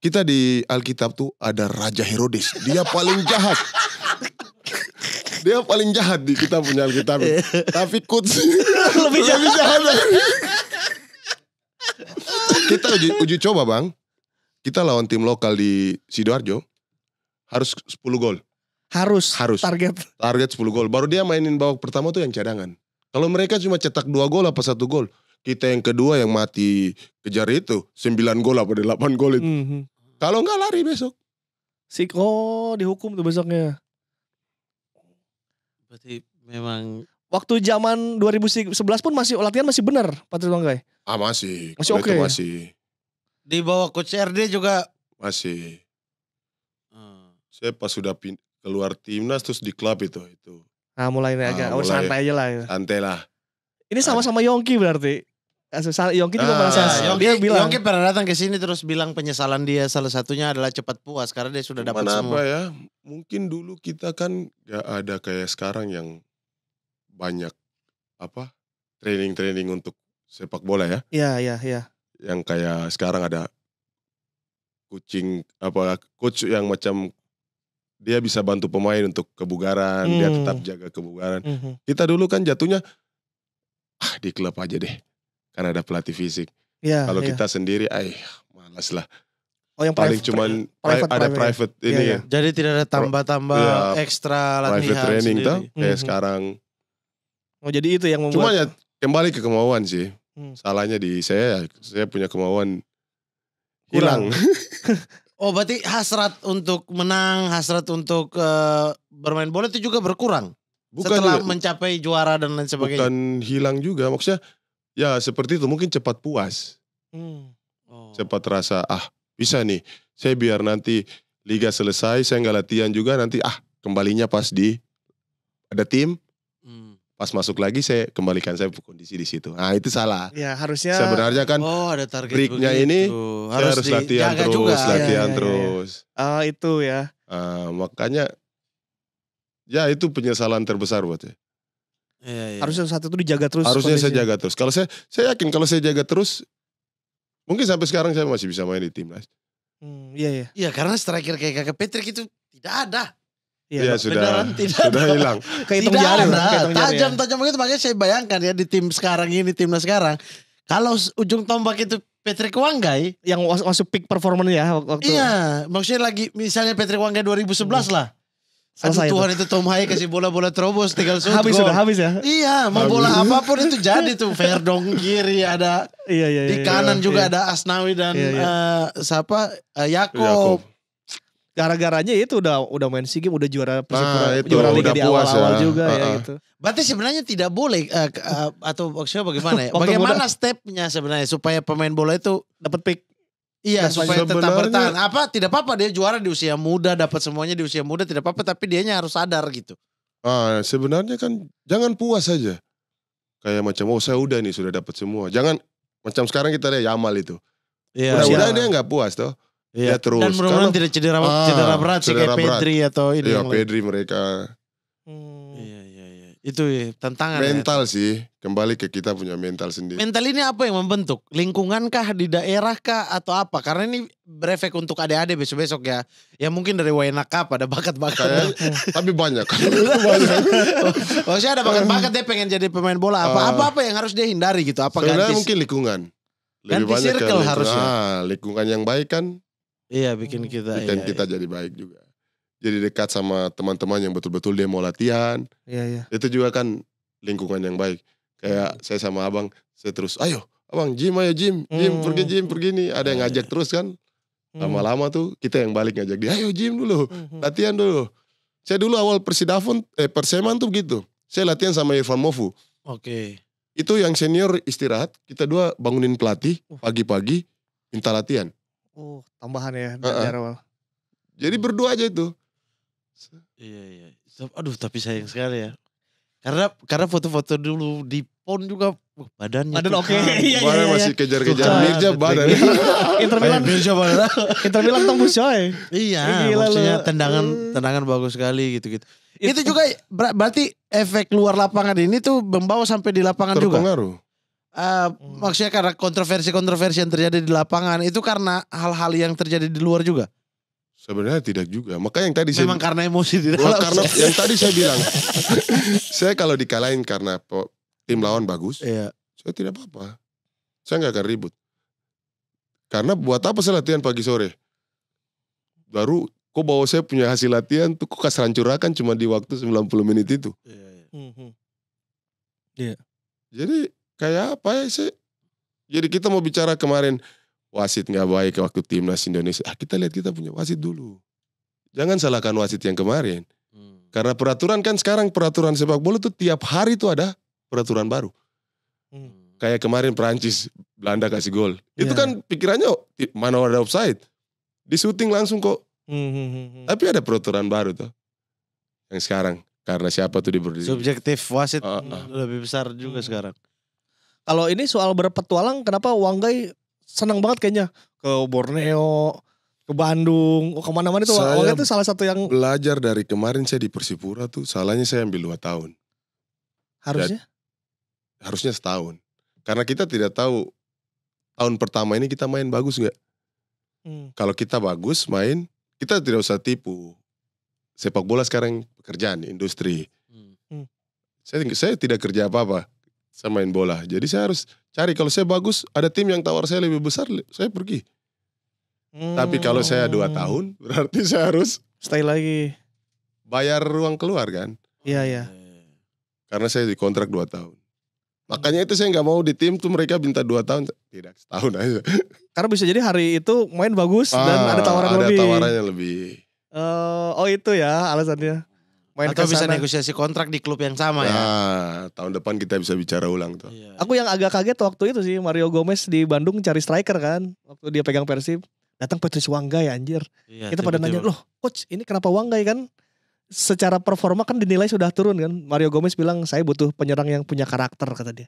kita di Alkitab tuh ada Raja Herodes. Dia paling jahat. Dia paling jahat di kita punya Alkitab. Tapi coach lebih jahat. Kita uji coba bang. Kita lawan tim lokal di Sidoarjo. Harus 10 gol. Harus. Target 10 gol. Baru dia mainin babak pertama tuh yang cadangan. Kalau mereka cuma cetak 2 gol apa 1 gol. Kita yang kedua yang mati kejar itu 9 gol apa 8 gol itu. Kalau enggak lari besok. Dihukum tuh besoknya. Berarti memang waktu zaman 2011 pun latihan masih benar Patrick Wanggai. Masih oke. Masih. Di bawah coach RD juga masih. Saya pas sudah keluar timnas terus di klub itu. Nah mulai agak santai aja lah. Santai lah. Ini sama-sama Yongki berarti. Yongki juga merasa dia bilang. Yongki pernah datang ke sini terus bilang penyesalan dia salah satunya adalah cepat puas karena dia sudah dapat semua. Apa ya? Mungkin dulu kita kan gak ada kayak sekarang yang banyak training untuk sepak bola ya. Iya. Yang kayak sekarang ada coach yang macam dia bisa bantu pemain untuk kebugaran, dia tetap jaga kebugaran. Kita dulu kan jatuhnya di klub aja deh. Kan ada pelatih fisik. Kalau kita sendiri, malas lah. Oh yang paling cuman ada private ini ya. Jadi tidak ada tambah-tambah ekstra latihan private training sendiri. Kayak sekarang Oh jadi itu yang Cuma membuat. ya kembali ke kemauan sih. Hmm. Salahnya di saya punya kemauan Kurang. hilang. Oh berarti hasrat untuk menang, hasrat untuk bermain bola itu juga berkurang. Setelah Bukan mencapai juara dan lain sebagainya. bukan hilang juga, maksudnya ya seperti itu, mungkin cepat puas. Oh. Cepat rasa bisa nih, saya biar nanti liga selesai saya nggak latihan juga, nanti kembalinya pas ada tim, pas masuk lagi saya kembalikan saya kondisi di situ. Nah itu salah. Ya harusnya. Sebenarnya kan ada target breaknya begitu. ini saya harus latihan dijaga terus, juga. latihan Ya. terus. Itu ya. Makanya ya itu penyesalan terbesar buat saya. Iya. Harusnya satu itu dijaga terus. Harusnya saya kondisinya. jaga terus. Kalau saya yakin kalau saya jaga terus, mungkin sampai sekarang saya masih bisa main di timnas. Iya. Iya karena striker kayak Kakak Patrick itu tidak ada. Iya beneran tidak sudah ada. hilang. Kehitung Tidak jari lah, ada. kehitung jari ya. Tajam begitu. Makanya saya bayangkan ya di tim sekarang ini, timnas sekarang. Kalau ujung tombak itu Patrick Wanggai. Yang masuk peak performance ya waktu. Iya. Maksudnya lagi misalnya Patrick Wanggai 2011 lah. Selesai Aduh Tuhan itu Tom Hai kasih bola-bola terobos tinggal shoot Habis gol. sudah habis ya. Iya, mau bola apapun itu jadi tuh. Verdong kiri ada, Iya. di kanan juga ada Asnawi dan Yakob. Gara-garanya itu udah main SEA Games, udah juara Persipura, itu juara liga udah di puas awal-awal ya. juga ya gitu. Berarti sebenarnya tidak boleh atau maksudnya bagaimana ya? Waktu Bagaimana stepnya sebenarnya supaya pemain bola itu Dapat pick. iya supaya tetap Sebenarnya- bertahan. Tidak apa-apa dia juara di usia muda, dapat semuanya di usia muda tidak apa-apa, tapi dianya harus sadar gitu. Sebenarnya kan jangan puas saja. Kayak macam saya udah nih sudah dapat semua. Jangan macam sekarang kita lihat Yamal itu. Iya. Udah dia nggak puas toh. Iya. Ya terus. Dan mudah-mudahan Kalau- tidak cedera berat sih kayak cedera berat. Pedri atau ini Iya yang lain. Pedri mereka. Iya. Itu ya, tantangan ya. Mental sih. Kembali ke kita punya mental sendiri. Mental ini apa yang membentuk? Lingkungan kah, di daerah kah, atau apa? Karena ini berefek untuk adik-adik besok-besok ya. Ya mungkin dari Wayna Cup ada bakat-bakat. Tapi banyak. Maksudnya ada bakat-bakat dia pengen jadi pemain bola. Apa yang harus dia hindari gitu? Apa Sebenarnya ganti? mungkin lingkungan. Ganti banyak ke circle lingkungan. harusnya. Lingkungan yang baik kan Iya bikin kita. bikin kita jadi baik juga. Jadi dekat sama teman-teman yang betul-betul dia mau latihan. Iya. Itu juga kan lingkungan yang baik. Kayak saya sama abang, saya terus, ayo abang ayo gym, pergi nih. Ada yang ngajak terus kan. Lama-lama tuh kita yang balik ngajak dia, ayo gym dulu, latihan dulu. Saya dulu awal Perseman tuh gitu. Saya latihan sama Irfan Mofu. Oke. Itu yang senior istirahat, kita dua bangunin pelatih pagi-pagi minta latihan. Tambahan ya dari awal. Jadi berdua aja itu. Iya. Aduh tapi sayang sekali ya. Karena foto-foto dulu di PON juga badannya. Badan tuh oke. kan. Iya. Badan masih kejar-kejar Tuh, Mirja betul. badan. Inter Milan tembus coy. Iya, Gila maksudnya lu. tendangan bagus sekali gitu. Itu juga berarti efek luar lapangan ini tuh membawa sampai di lapangan juga. Terpengaruh. Maksudnya karena kontroversi yang terjadi di lapangan itu karena hal-hal yang terjadi di luar juga. Sebenarnya tidak juga. Maka yang tadi Memang karena emosi di dalam. karena yang tadi saya bilang, saya kalau dikalahin karena tim lawan bagus, Iya. saya tidak apa-apa. Saya nggak akan ribut. Karena buat apa saya latihan pagi sore? Baru kok bawa saya punya hasil latihan tuh kok hancurakan cuma di waktu 90 menit itu. Jadi kayak apa ya sih? Jadi kita mau bicara kemarin wasit nggak baik waktu timnas Indonesia. Kita lihat kita punya wasit dulu. Jangan salahkan wasit yang kemarin. Karena peraturan kan sekarang peraturan sepak bola tuh tiap hari tuh ada peraturan baru. Kayak kemarin Prancis Belanda kasih gol. Itu kan pikirannya mana ada offside. Di syuting langsung kok. Tapi ada peraturan baru tuh. Yang sekarang karena siapa tuh diberi. Subjektif wasit lebih besar juga sekarang. Kalau ini soal berpetualang, kenapa Wanggai senang banget kayaknya ke Borneo, ke Bandung, kemana-mana itu. Wanggai itu salah satu yang belajar dari kemarin saya di Persipura tuh. Salahnya saya ambil 2 tahun. Harusnya setahun. Karena kita tidak tahu tahun pertama ini kita main bagus nggak. Kalau kita bagus main, kita tidak usah tipu. Sepak bola sekarang pekerjaan, industri. Saya tidak kerja apa-apa. Saya main bola. Jadi saya harus cari. Kalau saya bagus, ada tim yang tawar saya lebih besar, saya pergi. Tapi kalau saya 2 tahun, berarti saya harus stay lagi. bayar ruang keluar kan. Iya. Karena saya dikontrak 2 tahun. Makanya itu saya nggak mau di tim tuh mereka minta 2 tahun. Tidak, setahun aja. Karena bisa jadi hari itu main bagus dan ada tawaran lebih. Ada tawarannya lebih. Oh itu ya alasannya. Main Atau bisa kesana. negosiasi kontrak di klub yang sama ya. Tahun depan kita bisa bicara ulang tuh. Iya. Aku yang agak kaget waktu itu sih Mario Gomez di Bandung cari striker kan. Waktu dia pegang Persib. Datang Patrice Wanggai anjir. Iya, Kita pada nanya, loh coach ini kenapa Wanggai kan? Secara performa kan dinilai sudah turun kan. Mario Gomez bilang saya butuh penyerang yang punya karakter kata dia.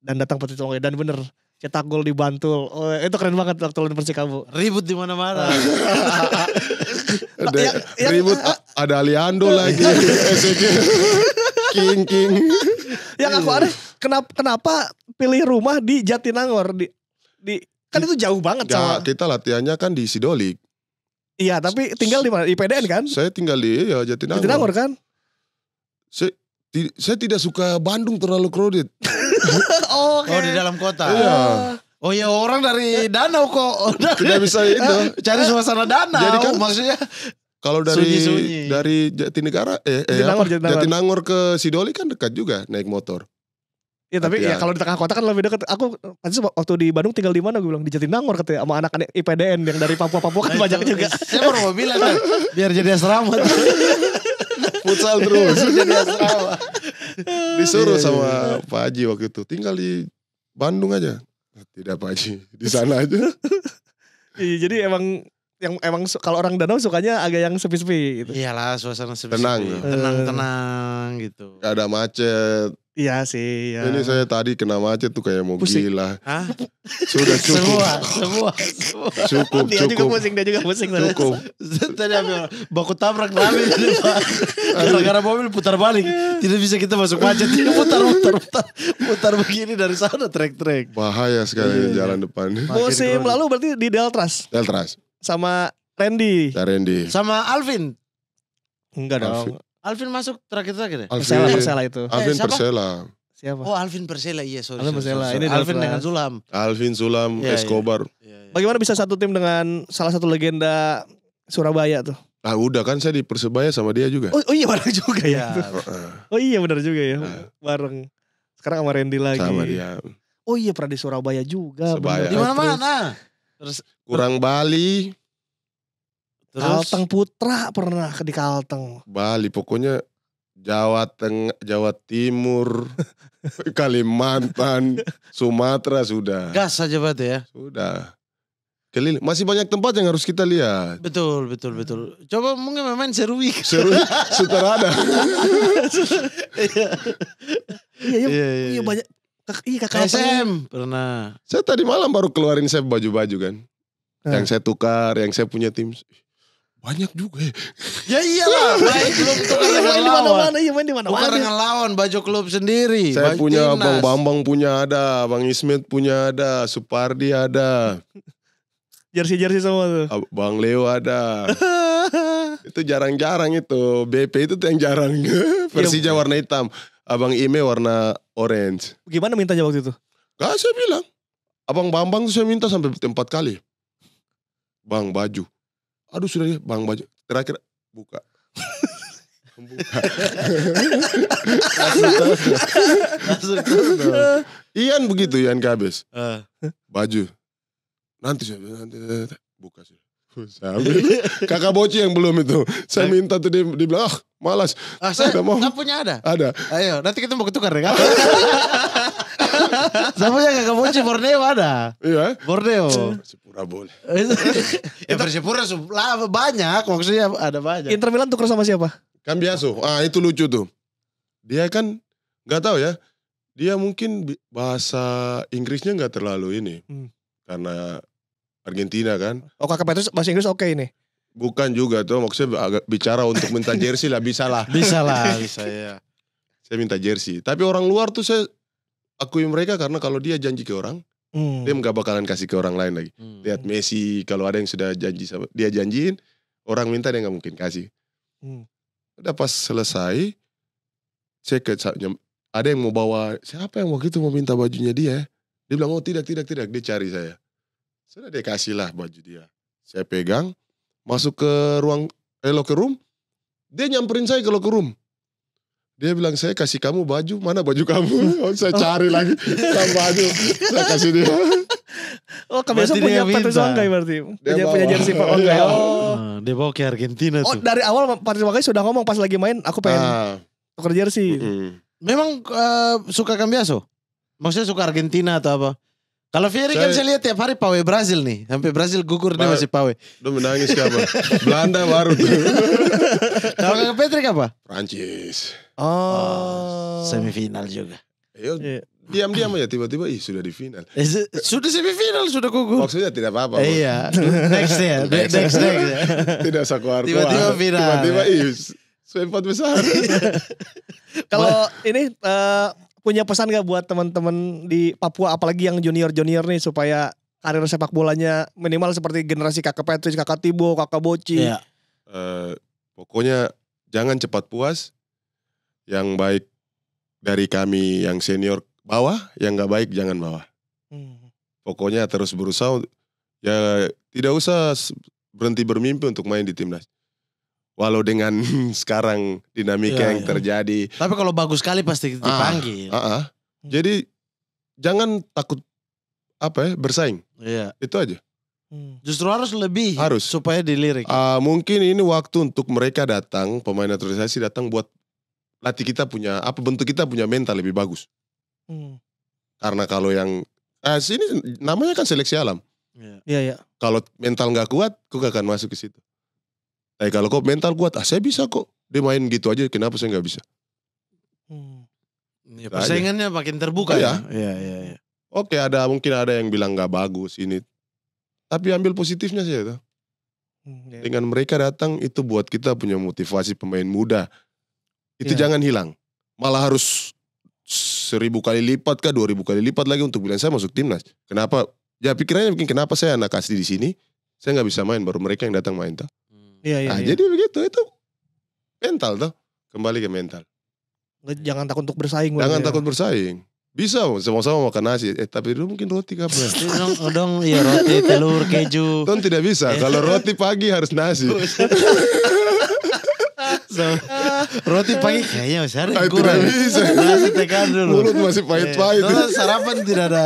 Dan datang Patrice Wanggai dan bener cetak gol di Bantul. Oh, itu keren banget waktu lawan Persikabo. Ribut di mana-mana. Ribut ada Aliando lagi. King. Yang aku aneh kenapa pilih rumah di Jatinangor di kan itu jauh banget sama. Kita latihannya kan di Sidolik. Iya, tapi tinggal di mana? Di PDN kan? Saya tinggal di Jatinangor. Jatinangor kan? Saya tidak suka Bandung terlalu crowded. Oh di dalam kota. Iya. Oh ya orang dari danau kok. Tidak bisa itu. Cari suasana danau. Jadi kan maksudnya kalau sunyi-sunyi. dari Jatinegara Jatinangor ke Sidoli kan dekat juga naik motor. Iya tapi ya kalau di tengah kota kan lebih dekat. Aku waktu di Bandung tinggal di mana gue bilang di Jatinangor katanya sama anak-anak IPDN yang dari Papua kan banyak juga. Saya baru mau bilang kan biar jadi asrama. Futsal terus. Jadi asrama. Disuruh sama Pak Haji waktu itu tinggal di Bandung aja. Tidak Pak Haji, di sana aja. Iya, jadi emang kalau orang danau sukanya agak yang sepi-sepi gitu. Iyalah suasana sepi. Tenang. Tenang gitu. Gak ada macet. Iya sih. Ya. Ini saya tadi kena macet tuh kayak mau Pusing. gila. Hah? Sudah cukup. Semua. Dia juga pusing. Cukup. Tadi ambil baku tabrak lagi di depan. Gara-gara mobil putar balik. Tidak bisa kita masuk macet. Dia putar begini dari sana trek-trek. Bahaya sekali jalan depan. Musim lalu berarti di Deltras Deltras. sama Randy. Randy. Sama Alvin. Enggak dong. Alvin masuk terakhir ya? Persela itu. Alvin siapa? Persela. Siapa? Oh Alvin Persela iya sorry. Alvin Persela. Ini Alvin Deltras. dengan Zulam. Alvin Sulam Iya, Escobar. Iya. Bagaimana bisa satu tim dengan salah satu legenda Surabaya tuh? Ah udah kan saya di Persebaya sama dia juga. Oh iya bareng juga ya. Iya. Oh iya benar juga ya. Bareng. Sekarang sama Randy lagi. Sama dia. Oh iya pernah di Surabaya juga. Sebaya. bener. Di mana-mana. Terus Kurang Bali. Kalteng Putra pernah di Kalteng. Bali pokoknya Jawa Tengah, Jawa Timur, Kalimantan, Sumatera sudah. gas aja berarti ya. Sudah. Keliling. Masih banyak tempat yang harus kita lihat. Betul. Coba mungkin main Serui. Seru, sudah ada. Iya banyak. Iya kakak SM pernah. Saya tadi malam baru keluarin saya baju-baju kan. Yang saya tukar, yang saya punya tim. Banyak juga ya. Ya iyalah, main klub tuh kan dengan lawan. Main di mana? Bukan dengan lawan, baju klub sendiri. Saya baju punya timnas. Bang Bambang punya ada, Bang Ismet punya ada, Supardi ada, Jersey semua tuh. Bang Leo ada. Itu jarang-jarang itu. BP itu tuh yang jarang. Persija warna hitam, Abang Ime warna orange. Gimana mintanya waktu itu? Gak saya bilang. Abang Bambang tuh saya minta sampai 4 kali. Bang baju. Aduh sudah ya Bang baju. Terakhir buka. Ian begitu Ian Kabes. Baju. Nanti buka sih. Saya ambil. Kakak Boci yang belum itu. Saya minta tuh dia bilang malas. Saya mau. punya ada. Ada. Ayo nanti kita mau ketukar ya kan. Saya punya kakak Boci Borneo ada. Iya. Borneo. Persipura boleh. Ya Persipura banyak maksudnya ada banyak. Inter Milan tuker sama siapa? Kan biasa. Itu lucu tuh. Dia kan gak tahu ya. Dia mungkin bahasa Inggrisnya gak terlalu ini. Karena Argentina kan. Oh kakak Petrus bahasa Inggris oke ini. Bukan juga tuh. Maksudnya agak bicara untuk minta jersey lah. Bisa lah. Bisa ya. Saya minta jersey. Tapi orang luar tuh saya akui mereka karena kalau dia janji ke orang. Dia gak bakalan kasih ke orang lain lagi. Lihat Messi. Kalau ada yang sudah janji sama dia janjiin. Orang minta dia gak mungkin kasih. Udah pas selesai. Saya ada yang mau bawa. Siapa yang waktu itu mau minta bajunya dia. Dia bilang tidak. Dia cari saya. Sudah dia kasih lah baju dia. Saya pegang. Masuk ke ruang locker room. Dia nyamperin saya ke locker room. Dia bilang saya kasih kamu baju, mana baju kamu? Oh, saya cari lagi baju, saya kasih dia. Oh kebiasaan Berarti punya dia Patrice minta. Wanggai berarti. Punya bawa. jersey Pak Wanggai. Oh. Dia bawa ke Argentina Oh tuh. dari awal Patrice Wanggai sudah ngomong pas lagi main aku pengen tuker jersey. Memang suka Cambiaso? Maksudnya suka Argentina atau apa? Kalau Fieri kan saya lihat tiap hari pawe Brazil nih. Sampai Brazil gugur dia masih pawe. Udah menangis ke apa? Belanda baru tuh. Kalau Kakak Patrick apa? Prancis. Oh. Semifinal juga. Ayo, Iya. diam-diam aja tiba-tiba sudah di final. Sudah semifinal, sudah gugur. Maksudnya tidak apa-apa. Bos. Iya, next ya, next. Tidak usah keluar. Tiba-tiba final. Tiba-tiba sempat besar. Kalau ini punya pesan gak buat teman-teman di Papua apalagi yang junior-junior nih supaya karir sepak bolanya minimal seperti generasi Kakak Patrice, Kakak Tibo, Kakak Boci. Iya. Pokoknya jangan cepat puas. Yang baik dari kami yang senior bawah, yang nggak baik jangan bawah. Pokoknya terus berusaha. Ya tidak usah berhenti bermimpi untuk main di timnas. Walau dengan sekarang dinamika yang terjadi. Tapi kalau bagus sekali pasti dipanggil. Jadi jangan takut bersaing. Iya. Itu aja. Justru harus lebih. Harus. Supaya dilirik. Mungkin ini waktu untuk mereka datang, pemain naturalisasi datang buat latih kita punya, bentuk kita punya mental lebih bagus. Karena kalau yang, sini namanya kan seleksi alam. Iya. Kalau mental nggak kuat, kok gak akan masuk ke situ. Tapi kalau kok mental kuat, saya bisa kok. Dia main gitu aja, kenapa saya nggak bisa? Ya, persaingannya makin terbuka ya. Iya. Oke, mungkin ada yang bilang nggak bagus ini. Tapi ambil positifnya sih itu. Dengan mereka datang itu buat kita punya motivasi pemain muda. Itu jangan hilang. Malah harus 1000 kali lipat kah 2000 kali lipat lagi untuk bilang saya masuk timnas. Kenapa? Ya pikirannya mungkin kenapa saya anak asli di sini, saya nggak bisa main, baru mereka yang datang main tuh. Iya. Jadi begitu itu mental tuh. Kembali ke mental. Jangan takut untuk bersaing. Jangan takut bersaing. Bisa sama-sama makan nasi. Tapi dulu mungkin roti kapan? Dong, iya roti, telur, keju. Ton tidak bisa. Kalau roti pagi harus nasi. Roti pagi kayaknya masih ada yang Tidak kurang. bisa. Nasi tekan dulu. Mulut masih pahit-pahit. Sarapan tidak ada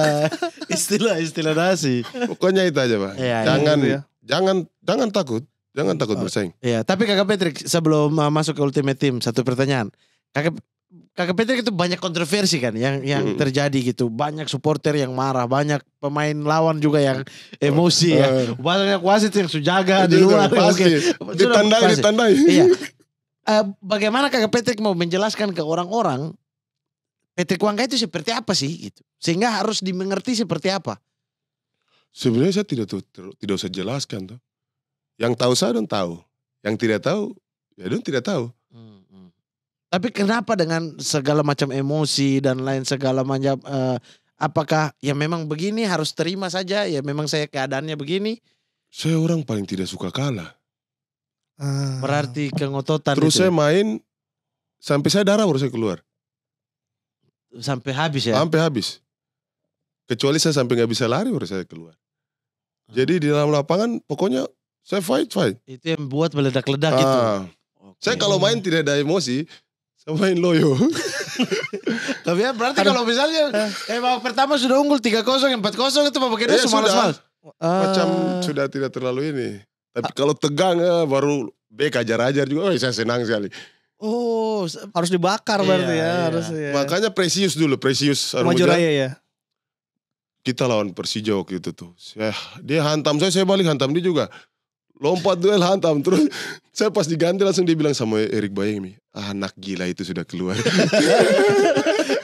istilah nasi. Pokoknya itu aja Pak. Iya, Jangan takut. Jangan takut bersaing. Iya, tapi Kakak Patrick sebelum masuk ke Ultimate Team, satu pertanyaan. Kakak Patrick itu banyak kontroversi kan yang terjadi gitu. Banyak supporter yang marah, banyak pemain lawan juga yang emosi ya. Banyak wasit yang sujaga di luar. Pasti. Ditandai. Iya. Bagaimana Kakak Patrick mau menjelaskan ke orang-orang Patrick Wanggai itu seperti apa sih gitu. Sehingga harus dimengerti seperti apa. Sebenarnya saya tidak usah jelaskan tuh. Yang tahu saya don't tahu. Yang tidak tahu, ya don't tidak tahu. Tapi kenapa dengan segala macam emosi dan lain segala macam, apakah ya memang begini harus terima saja, ya memang saya keadaannya begini. Saya orang paling tidak suka kalah. Berarti kengototan Terus itu. saya main, sampai saya darah baru saya keluar. Sampai habis ya? Sampai habis. Kecuali saya sampai gak bisa lari baru saya keluar. Jadi di dalam lapangan pokoknya saya fight. Itu yang buat meledak-ledak itu. Saya kalau main tidak ada emosi, saya main loyo. Tapi ya berarti kalau misalnya babak pertama sudah unggul 3-0, 4-0 itu babak kedua semalas-malas. Macam sudah tidak terlalu ini. Tapi kalau tegang baru bek ajar-ajar juga, saya senang sekali. Oh, harus dibakar berarti ya. Harus ya. Makanya Precious dulu, Precious Maju Raya ya. Kita lawan Persija waktu itu tuh. Dia hantam saya balik hantam dia juga. Lompat duel hantam. Terus saya pas diganti langsung dia bilang sama Erik Bayemi, anak gila itu sudah keluar.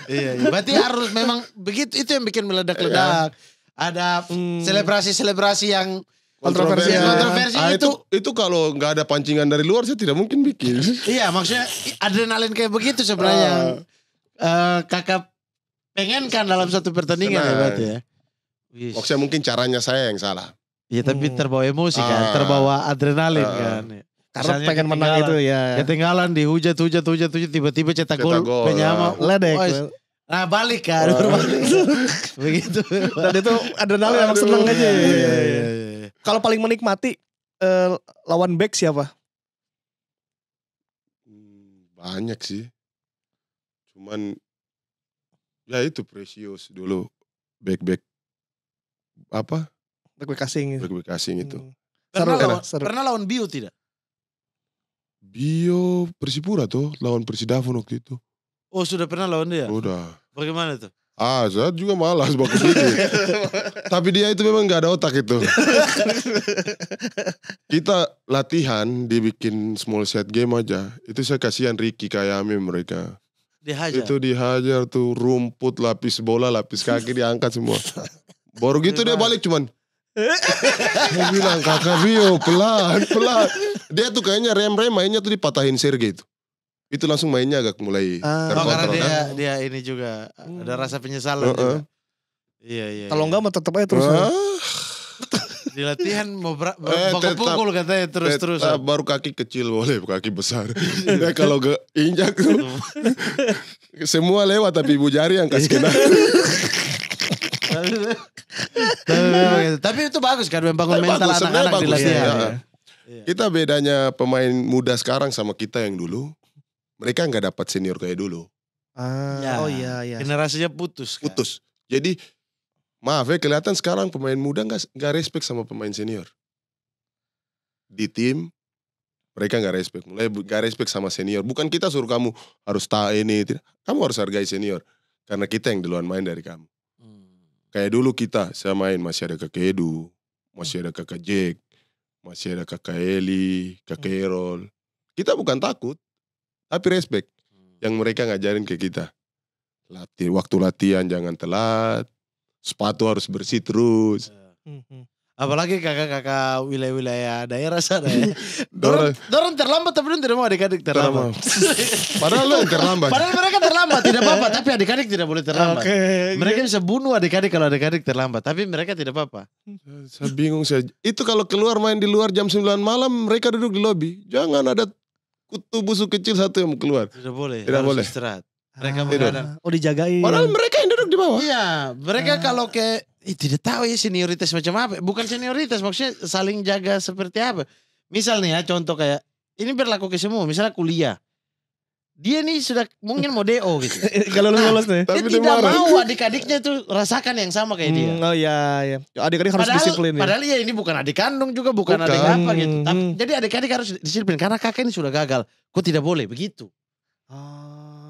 Iya. Berarti harus memang begitu, itu yang bikin meledak-ledak. Ada selebrasi-selebrasi yang Kontroversi itu kalau nggak ada pancingan dari luar saya tidak mungkin bikin. Iya, maksudnya adrenalin kayak begitu sebenarnya yang Kakak pengen kan dalam satu pertandingan ya berarti ya. Maksudnya mungkin caranya saya yang salah. Iya, tapi terbawa emosi kan, terbawa adrenalin kan. Karena pengen menang itu ya. Ketinggalan dihujat tiba-tiba cetak gol penyama ledek. Nah balik kan, begitu. Dan itu adrenalin emang seneng aja. Iya. Kalau paling menikmati lawan back siapa? Banyak sih. Cuman ya itu Precious dulu back apa? Back asing. Back asing itu. Pernah lawan Bio tidak? Bio Persipura tuh lawan Persidafon waktu itu. Oh sudah pernah lawan dia? Udah. Bagaimana tuh? Saya juga malas bagus dikit. Tapi dia itu memang gak ada otak itu. Kita latihan dibikin small set game aja. Itu saya kasihan Ricky Kayame mereka. Dihajar? Itu dihajar tuh rumput, lapis bola, lapis kaki diangkat semua. Baru gitu dia balik cuman. Dia bilang kakak Bio pelan. Dia tuh kayaknya rem mainnya tuh dipatahin Sergei itu. Itu langsung mainnya agak mulai terkontrol. Karena dia ini juga ada rasa penyesalan juga. Iya. Kalau enggak mah tetap aja terus. Di latihan mau pukul katanya terus. Baru kaki kecil boleh, kaki besar. Dia kalau injak tuh semua lewat tapi ibu jari yang kasih kena. Tapi itu bagus kan membangun mental anak-anak di latihan. Kita bedanya pemain muda sekarang sama kita yang dulu. Mereka nggak dapat senior kayak dulu. Oh iya. Generasinya putus. Kan? Putus. Jadi maaf ya kelihatan sekarang pemain muda nggak respect sama pemain senior. Di tim mereka nggak respect. Mulai nggak respect sama senior. Bukan kita suruh kamu harus ini. Kamu harus hargai senior. Karena kita yang duluan main dari kamu. Kayak dulu saya main masih ada kakak Edu, masih ada kakak Jack, masih ada kakak Eli, kakak Erol. Kita bukan takut. Tapi respect yang mereka ngajarin ke kita. Waktu latihan jangan telat. Sepatu harus bersih terus. Apalagi kakak-kakak wilayah-wilayah daerah sana ya. Dorang terlambat tapi dorang tidak mau adik-adik terlambat. Padahal lo yang terlambat. Padahal mereka terlambat tidak apa-apa. Tapi adik-adik tidak boleh terlambat. Mereka bisa bunuh adik-adik kalau adik-adik terlambat. Tapi mereka tidak apa-apa. Saya bingung saja. Itu kalau keluar main di luar jam 9 malam mereka duduk di lobi. Jangan ada kutu busuk kecil satu yang keluar. Tidak boleh. Tidak boleh. Istirahat. Mereka begadang. Dijagain. Padahal mereka yang duduk di bawah. Iya. Mereka kalau tidak tahu ya senioritas macam apa. Bukan senioritas maksudnya saling jaga seperti apa. Misal nih ya contoh kayak. Ini berlaku ke semua. Misalnya kuliah. Dia nih sudah mungkin mau DO gitu. Kalau lulus nih. Dia tidak mau adik-adiknya tuh rasakan yang sama kayak dia. Oh iya. Adik-adik harus disiplin. Padahal ya ini bukan adik kandung juga. Bukan adik apa gitu. Jadi adik-adik harus disiplin. Karena kakak ini sudah gagal. Kok tidak boleh begitu.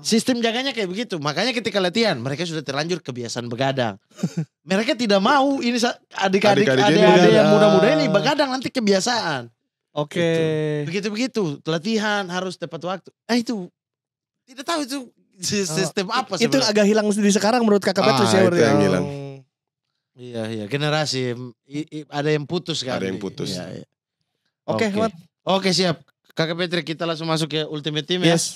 Sistem jaganya kayak begitu. Makanya ketika latihan mereka sudah terlanjur kebiasaan begadang. Mereka tidak mau ini adik-adik yang muda-muda ini begadang nanti kebiasaan. Oke. Begitu-begitu. Latihan harus tepat waktu. Itu tidak tahu itu sistem apa sebenarnya. Itu agak hilang di sekarang menurut kakak Petrus ya. Itu yang hilang. Iya generasi ada yang putus kan. Ada yang putus. Iya. Oke, siap. Kakak Patrick kita langsung masuk ke Ultimate Team ya. Yes.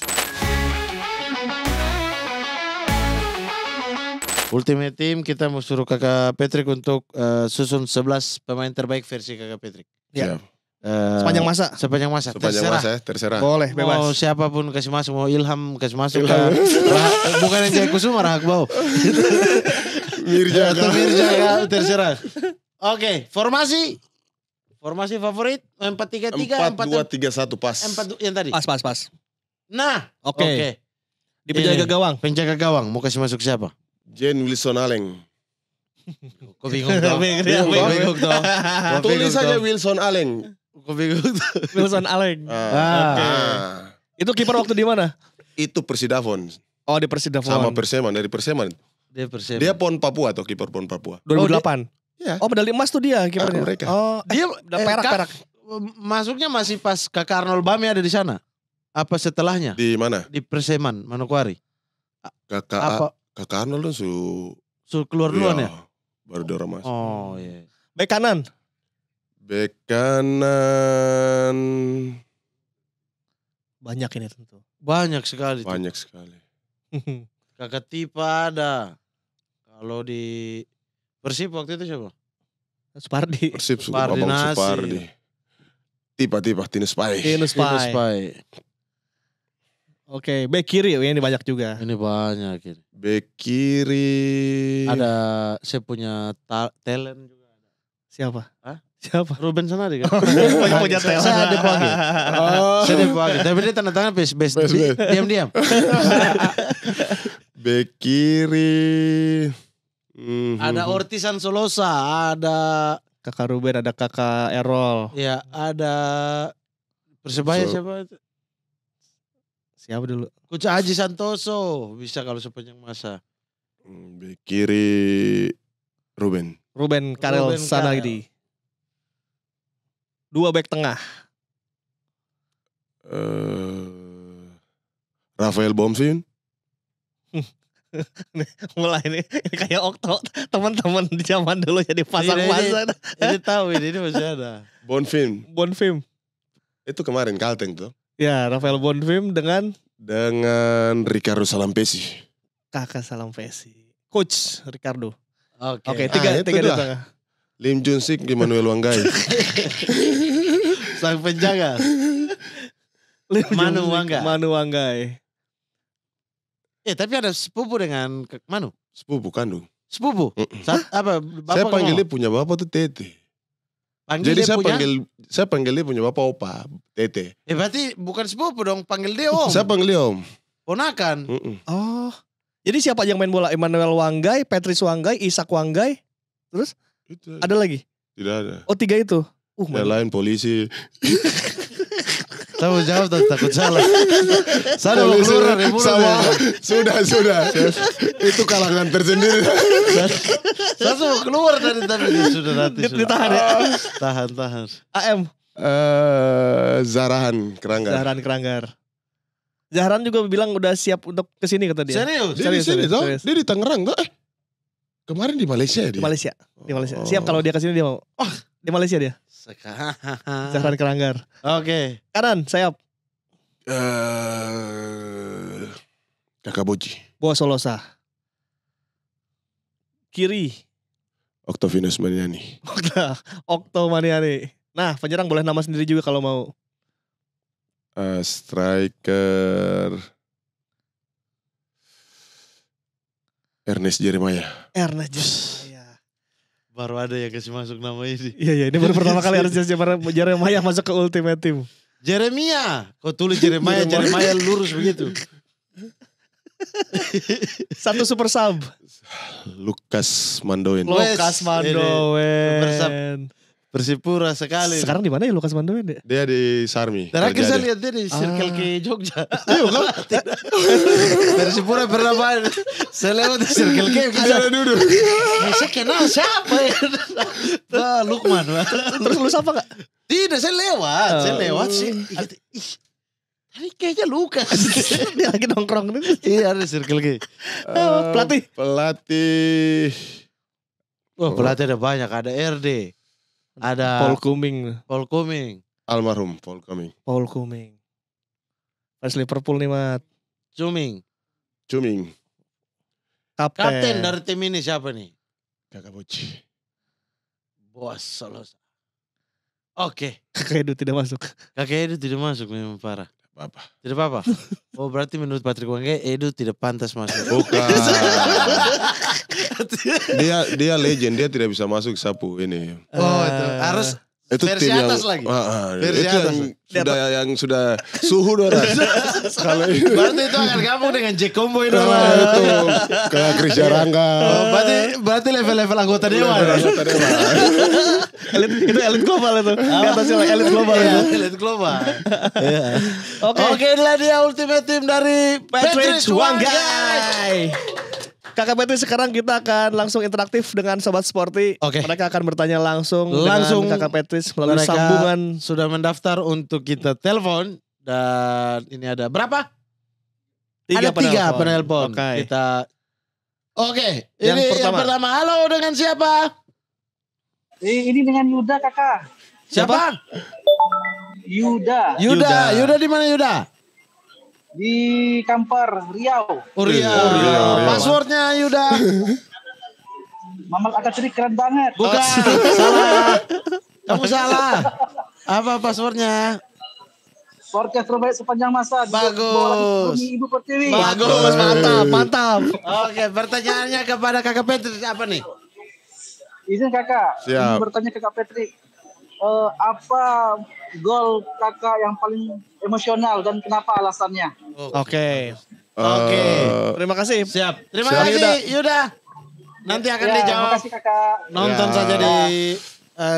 Ultimate Team kita mau suruh kakak Patrick untuk susun 11 pemain terbaik versi kakak Patrick. Ya. Sepanjang masa. Terserah. Boleh, bebas. Mau siapapun kasih masuk, mau Ilham kasih masuk. Bukan yang Jaya Kusuma, Rahak Bau. Mirja terserah. Oke, formasi favorit 4-3-3, 4-2-3-1 pas. 4 yang tadi. Pas. Nah, oke. Di penjaga gawang. Penjaga gawang, mau kasih masuk siapa? Jen Wilson Aleng. Kok bingung dong? Bingung dong. Tulis saja Wilson Aleng. Kok bingung dong? Wilson Aleng. Itu kiper waktu di mana? Itu Persidafon. Oh di Persidafon. Sama Perseman, dari Perseman. Dia PON Papua atau kiper PON Papua. 2008. Iya. Oh medali emas tuh dia kipernya. Mereka. Oh dia perak. Masuknya masih pas kakak Arnold Bami ada di sana. Apa setelahnya? Di mana? Di Perseman, Manokwari. Kakak Arnold tuh keluar duluan ya? Baru dia orang masuk. Oh iya. Bek kanan. Banyak ini tentu. Banyak sekali. Kakak Tipa ada. Kalau di Persib waktu itu siapa? Supardi. Persib Supardi. Tipa Tinus Pai. Oke, bek kiri ini banyak juga. Ini banyak ini. Bek kiri. Ada saya punya talent juga ada. Siapa? Siapa? Ruben Sanadi kan? Punya Tela. Saya dipanggil. Saya dipanggil. Tapi dia tanda tangan best. Diam-diam. Bek kiri. Ada Ortisan Solosa, ada Kakak Ruben, ada Kakak Errol. ya ada Persebaya siapa? Siapa dulu? Coach Haji Santoso bisa kalau sepanjang masa. Bek kiri Ruben. Ruben Karel Sanadi. 2 bek tengah. Rafael Bomfin. Mulai ini kayak Okto, teman-teman di zaman dulu jadi pasang-pasang. Ini tahu ini masih ada. Bonfim. Itu kemarin Kalteng tuh. Ya, Rafael Bonfim dengan Ricardo Salampesi. Kakak Salampesi. Coach Ricardo. Oke. Tiga itu di dah. tengah. Lim Jun Sik, Emmanuel Wanggai. Sang penjaga. Manu Wanggai. Tapi ada sepupu dengan Manu. Sepupu kandung. Sepupu? Apa? Bapak Saya panggil dia punya bapak tuh Tete. Jadi saya panggil dia punya bapak Opa, Tete. Berarti bukan sepupu dong, panggil dia Om. Saya panggil dia Om. Ponakan. Oh. Jadi siapa yang main bola? Emmanuel Wanggai, Patrice Wanggai, Ishak Wanggai. Terus Itu. ada lagi? Tidak ada. Oh 3 itu. Yang lain polisi. Tahu jawab takut salah. Saya mau Polisi keluar dari mulut. sudah. Itu kalangan tersendiri. Saya mau keluar dari tadi sudah nanti. Ditahan ya? Tahan. AM. Zarahan Keranggar. Zahran juga bilang udah siap untuk kesini kata dia. Serius? Dia di sini toh? serius. Dia di Tangerang toh? Kemarin di Malaysia dia. Di Malaysia. Siap kalau dia kesini dia mau. Di Malaysia dia. Zahran Keranggar. Oke. Kanan sayap. Kakak Boji. Boa Solosa. Kiri. Octavianus Maniani. Okto Maniani. Nah penyerang boleh nama sendiri juga kalau mau. Striker Ernest Jeremiah. Baru ada yang kasih masuk nama ini. Iya ini baru pertama kali harus Jeremiah masuk ke Ultimate Team. Jeremiah. Kau tulis Jeremiah lurus begitu. Satu super sub. Lukas Mandoen. Lukas Mandoen. Persipura sekali. Sekarang di mana ya Lukas Mandoen ya? Dia di Sarmi. Terakhir saya lihat dia di Circle K Jogja. Persipura pernah main. Saya lewat di Circle K. Ada duduk. Saya kenal siapa ya? Lukman. Terus lu sapa gak? Tidak, saya lewat sih. Tadi kayaknya Lukas. Dia lagi nongkrong nih. Iya ada Circle K. Pelatih. Wah pelatih ada banyak. Ada RD. Ada Paul Kuming. Almarhum Paul Kuming. Fans Liverpool nih Mat. Cuming. Kapten dari tim ini siapa nih? Kakak Boji. Boas Solosa. Oke. Kakak Edu tidak masuk. Kakak Edu tidak masuk memang parah. Tidak apa-apa. Oh berarti menurut Patrick Wanggai Edu tidak pantas masuk. Bukan. dia legend, dia tidak bisa masuk sapu ini. Oh itu harus itu versi tim atas yang, lagi. Versi itu atas. Yang sudah suhu doang. Kalau berarti itu akan gabung dengan Jack Combo itu. Itu kayak Chris Jarangga. Oh, berarti level-level anggota dewan. Itu elit global itu. Atasnya elit global itu. Elit global. Oke, inilah dia Ultimate Team dari Patrick Wanggai. Kakak Patrick, sekarang kita akan langsung interaktif dengan Sobat Sporty. Oke. Mereka akan bertanya langsung dengan Kakak Patrick melalui mereka sambungan. Sudah mendaftar untuk kita telepon. Dan ini ada berapa? 3 penelpon. Oke. Oke. Yang Ini pertama. yang pertama. Halo, dengan siapa? Ini dengan Yuda kakak. Siapa? Yuda Yuda di mana Yuda? di Kampar Riau. Riau. Passwordnya Yuda. Mamal Akatri keren banget. Bukan. Salah. Kamu salah. Apa passwordnya? Podcast terbaik sepanjang masa. Bagus. Ibu Pertiwi. Bagus, Mantap. Oke, pertanyaannya kepada Kakak Patrick apa nih? Izin kakak. Siap. Ingin bertanya ke Kak Patrick. apa gol kakak yang paling emosional dan kenapa alasannya? Oke. Oke. Terima kasih. Siap. Terima Siap, kasih Yuda. Nanti akan Terima dijawab. kasih kakak. Nonton Ya. saja di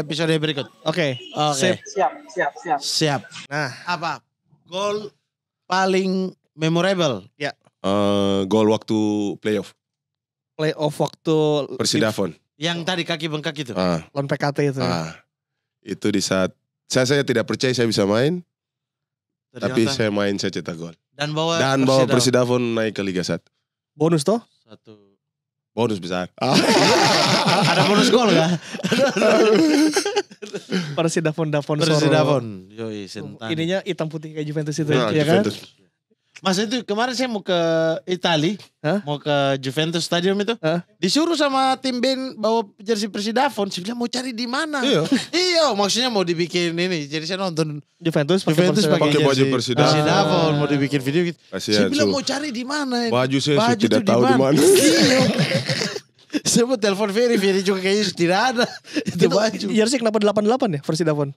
episode berikut. Oke. Oke. Sip. Siap. Siap. Nah, Apa? Gol paling memorable. Gol waktu playoff playoff waktu Persidafon. Yang tadi kaki bengkak itu. lawan PKT itu. Itu di saat saya tidak percaya saya bisa main, tapi Ternyata. saya main saya cetak gol. Dan bawa Persidafon naik ke Liga 1. Bonus toh? Satu. Bonus besar. Ada bonus gol gak? Persidafon Soro. Persidafon. Yoi, sentan. Ininya hitam putih kayak Juventus itu Nah, ya kan? Juventus. Mas itu kemarin saya mau ke Itali, Hah? mau ke Juventus Stadium itu, Hah? disuruh sama tim band bawa jersey Persidafon. Saya bilang mau cari di mana? Iya. Iya, maksudnya mau dibikin ini. Jadi saya nonton Juventus pakai Juventus Pakai baju jersey Persidafon. Persidafon, mau dibikin video gitu. Kasihan, Saya bilang Su. mau cari di mana? Baju saya Baju tidak tuh tahu di mana. Iya. Saya mau telepon Ferry juga kayaknya tidak ada itu baju. Jersey kenapa 88 ya Persidafon?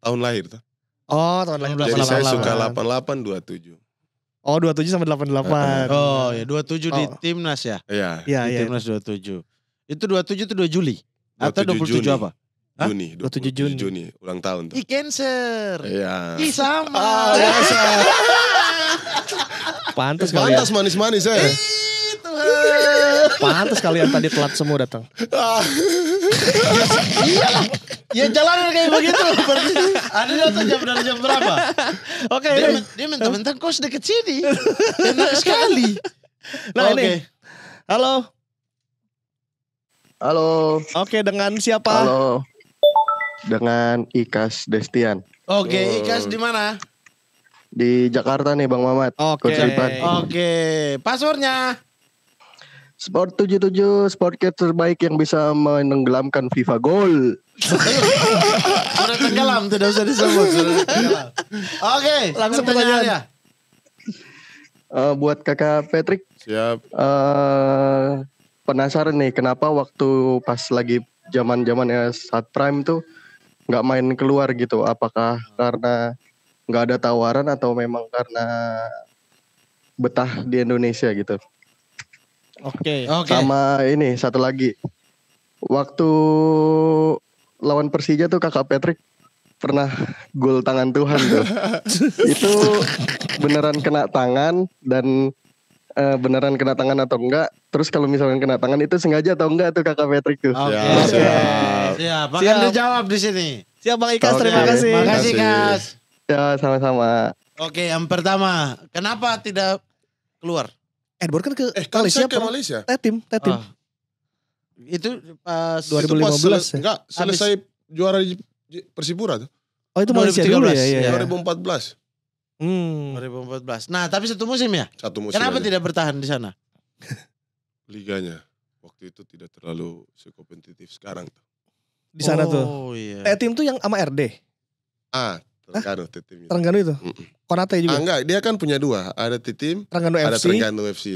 Tahun lahir tuh. Oh, tahun lahir Jadi saya 88. suka 88 27. Oh, 27 sampai 88. Oh ya 27 di Oh. timnas ya. Iya. Iya, Di iya. timnas 27. Itu 27 itu 2 Juli. Atau 27 Juni. apa? Hah? Juni, 27 Juni. Ulang tahun tuh. Ih cancer. Iya. Ih sama. Biasa. Pantas kalian. Pantas manis-manis ya. Pantas kalian tadi telat semua datang. Ya jalan kayak begitu. Ada datang dari jam berapa? Oke, Dia mentang-mentang kos deket sini. Enak sekali. Nah, Oke. ini. Halo. Halo, Oke, dengan siapa? halo. Dengan Ikas Destian. Oke, Ikas di mana? Di Jakarta nih Bang Mamat. Oke. Coach Ripan. Oke, passwordnya. Sport 77, sportcat terbaik yang bisa menenggelamkan FIFA Goal. Sudah tenggelam, tidak usah disebut. Sudah tenggelam. Oke, Langsung pertanyaannya. Buat kakak Patrick, Siap. penasaran nih kenapa waktu pas lagi zaman-zamannya saat prime tuh nggak main keluar gitu? Apakah karena nggak ada tawaran atau memang karena betah di Indonesia gitu? Oke. Oke. Sama ini satu lagi. Waktu lawan Persija tuh kakak Patrick pernah gol tangan Tuhan tuh. Itu beneran kena tangan dan beneran kena tangan atau enggak. Terus kalau misalnya kena tangan itu sengaja atau enggak tuh kakak Patrick tuh. Oke. Siap. Siap, akan Siap. dijawab di sini. Siap Bang Ikas, Oke. terima kasih. Makasih, Kas. Ya sama-sama. Oke, yang pertama, kenapa tidak keluar? Edward kan ke Kan Malaysia saya ke pernah. Malaysia. Tim. Oh. Itu pas 2015 Itu pas ya? enggak, selesai juara di Persipura tuh. Oh, itu Malaysia dulu ya? 2013, Iya. ya. 2014. 2014. Nah, tapi satu musim ya? Satu musim Kenapa aja. tidak bertahan di sana? Liganya waktu itu tidak terlalu sekompetitif sekarang tuh. Di sana tuh. Oh iya. Tim tuh yang sama RD. Terengganu tim itu. Terengganu itu. Mm-mm. Konate juga. Enggak, dia kan punya dua. Ada T-Team, Terengganu ada FC. Terengganu FC.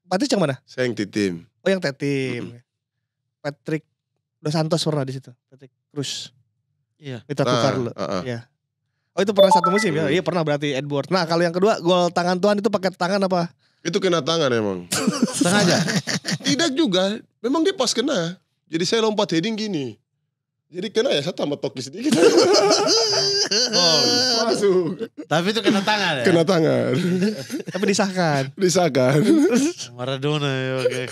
Patrick yang mana? Saya yang T-Team. Oh, yang T-Team. Patrick Dos Santos pernah di situ. Patrick Cruz. Iya. Kita tukar dulu. Heeh. Iya. Oh, itu pernah satu musim ya? Iya, pernah berarti Edward. Nah, kalau yang kedua gol tangan Tuhan itu pakai tangan apa? Itu kena tangan emang. Sengaja. Tidak juga, memang dia pas kena. Jadi saya lompat heading gini. Jadi kena ya, saya tambah toki sedikit. Masuk. Tapi itu kena tangan ya? Kena tangan. Tapi disahkan. Disahkan. Maradona ya, oke.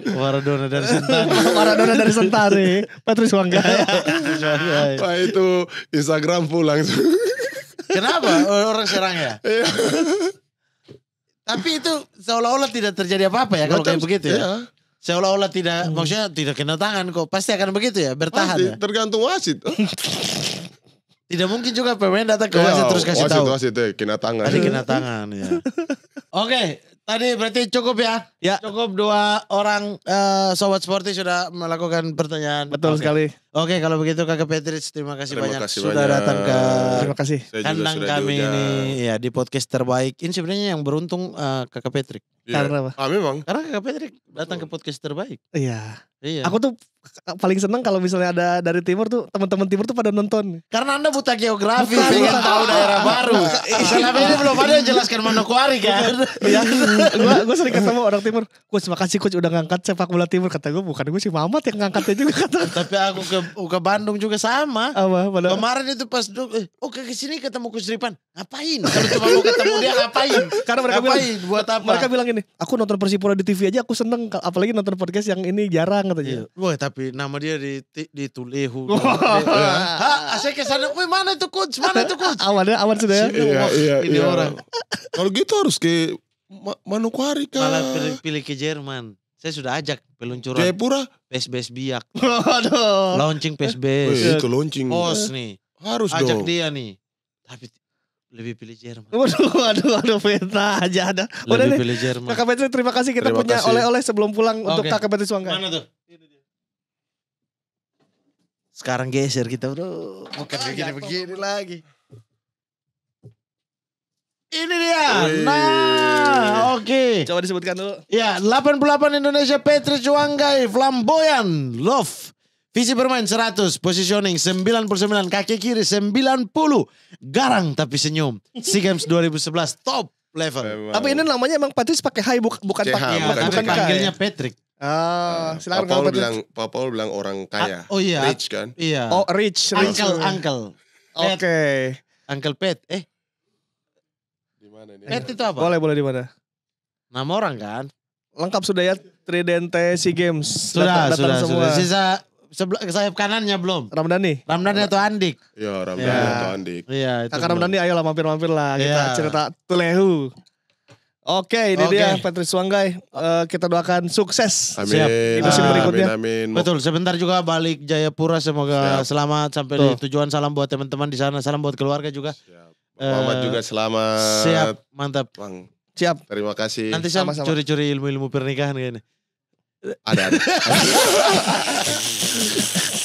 Maradona dari Sentani. Maradona dari Sentani. Patrick Wanggai. Wah itu Instagram full langsung. Kenapa orang serang ya? Tapi itu seolah-olah tidak terjadi apa-apa ya kalau kayak begitu ya? Iya. Seolah-olah tidak, maksudnya tidak kena tangan kok. Pasti akan begitu ya, bertahan Pasti, ya? tergantung wasit. Tidak mungkin juga pemain datang ke wasit terus kasih tahu. Wasit kena tangan. Tadi kena tangan ya. Oke, tadi berarti cukup ya? Ya. Cukup 2 orang Sobat Sporty sudah melakukan pertanyaan. Betul Oke. sekali. Oke, kalau begitu Kakak Petrich terima kasih Terima banyak kasih sudah banyak. datang ke Terima kasih. Saya juga kandang sudah kami diundang. ini ya di podcast terbaik. Ini sebenarnya yang beruntung Kakak Petrich. Iya. Karena apa? Memang. Karena Kakak Petrich datang ke podcast terbaik. Iya. Iya. Aku tuh paling seneng kalau misalnya ada dari timur tuh teman-teman timur tuh pada nonton. Karena Anda buta geografi, pengen tahu daerah baru. Selama ini belum ada yang jelaskan Manokwari kan. Ya, gue sering ketemu orang timur. Coach makasih coach udah ngangkat sepak bola timur. Kata gue bukan gue si Mamat yang ngangkatnya juga kata. Tapi aku ke Bandung juga sama. Apa? Kemarin itu pas ke sini ketemu Coach Ripan. Ngapain? Kalau cuma mau ketemu dia ngapain? Karena mereka ngapain? bilang, Buat apa? Mereka bilang gini, aku nonton Persipura di TV aja aku seneng. Apalagi nonton podcast yang ini jarang katanya. Wah tapi nama dia di Tulehu. Saya kesana, wih mana itu coach? Aman sudah ya. Ini orang. Kalau gitu harus ke Manokwari kan. Malah pilih ke Jerman. Saya sudah ajak peluncuran. Jayapura. PSBS biak. Aduh. Launching PSBS. Itu launching. Host nih. Harus ajak dong. dia nih. Tapi lebih pilih Jerman. Waduh, fitnah aja ada. Udah Lebih nih, pilih Jerman. Kakak Petri terima kasih kita Terima punya kasih. oleh-oleh sebelum pulang untuk Oke. Kakak Petri Suangkai. Mana tuh? Sekarang geser kita bro. Bukan begini lagi. Ini dia. Wih. Nah, oke. Coba disebutkan dulu. Ya, 88 Indonesia Petri Suangkai flamboyan, love. Visi bermain 100, positioning 99, kaki kiri 90, garang tapi senyum. SEA Games 2011 top level. Tapi ini namanya emang Patrice pakai hai bukan CH, pakai bukan Tapi bukan CH. panggilnya K. Patrick. Ah, silakan Papa Kakak Petri. Papa bilang orang kaya. Oh iya. Rich kan. Iya. Oh, rich. Uncle. Oke. Uncle Pet. Di mana nih? Pet itu apa? Boleh di mana? Nama orang kan? Lengkap sudah ya Tridente SEA Games. Sudah. semua. Sisa sayap kanannya belum. Ramdhani. Ramdhani atau Andik? Ya, Ramdhani Ya. atau Andik. Iya, itu. Kakak belum. Ramdhani ayolah mampir-mampir lah kita Iya. cerita Tulehu. Oke, ini Oke. dia Patrice Suangkai. Kita doakan sukses. Amin. Siap. Di musim berikutnya. Amin. Betul, sebentar juga balik Jayapura. Semoga Siap. selamat sampai Tuh. di tujuan. Salam buat teman-teman di sana. Salam buat keluarga juga. Siap. Muhammad juga selamat. Siap, mantap. Bang. Siap. Terima kasih. Nanti saya Sama-sama. curi-curi ilmu-ilmu pernikahan kayaknya. Ada.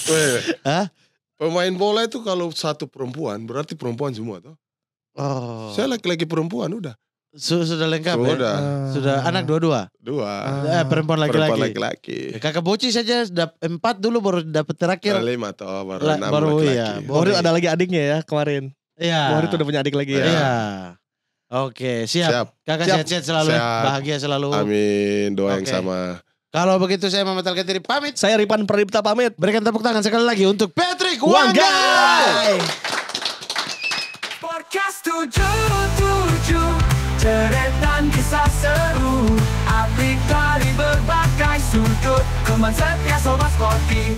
Weh, Hah? pemain bola itu kalau satu perempuan berarti perempuan semua tuh. Oh. Saya laki-laki perempuan udah. Sudah lengkap ya? Sudah. Sudah anak dua-dua. Dua. Perempuan Perempuan laki-laki. laki-laki. Kakak Boci saja 4 dulu baru dapat terakhir. Lima toh baru La- 6 baru, laki-laki. iya. Mohri ada lagi adiknya ya kemarin. Iya. Mohri tuh udah punya adik lagi ya. Iya. Oke, siap. Siap. Kakak Siap. sehat-sehat selalu ya. Siap. Bahagia selalu. Amin. Doa yang Oke. sama. Kalau begitu saya Mamat Alkatiri pamit. Saya Ripan Pradipta pamit. Berikan tepuk tangan sekali lagi untuk Patrick Wanggai. Wanggai. Podcast 77 Ceretan kisah seru Aplik dari berbagai sudut Teman setia sobat sporty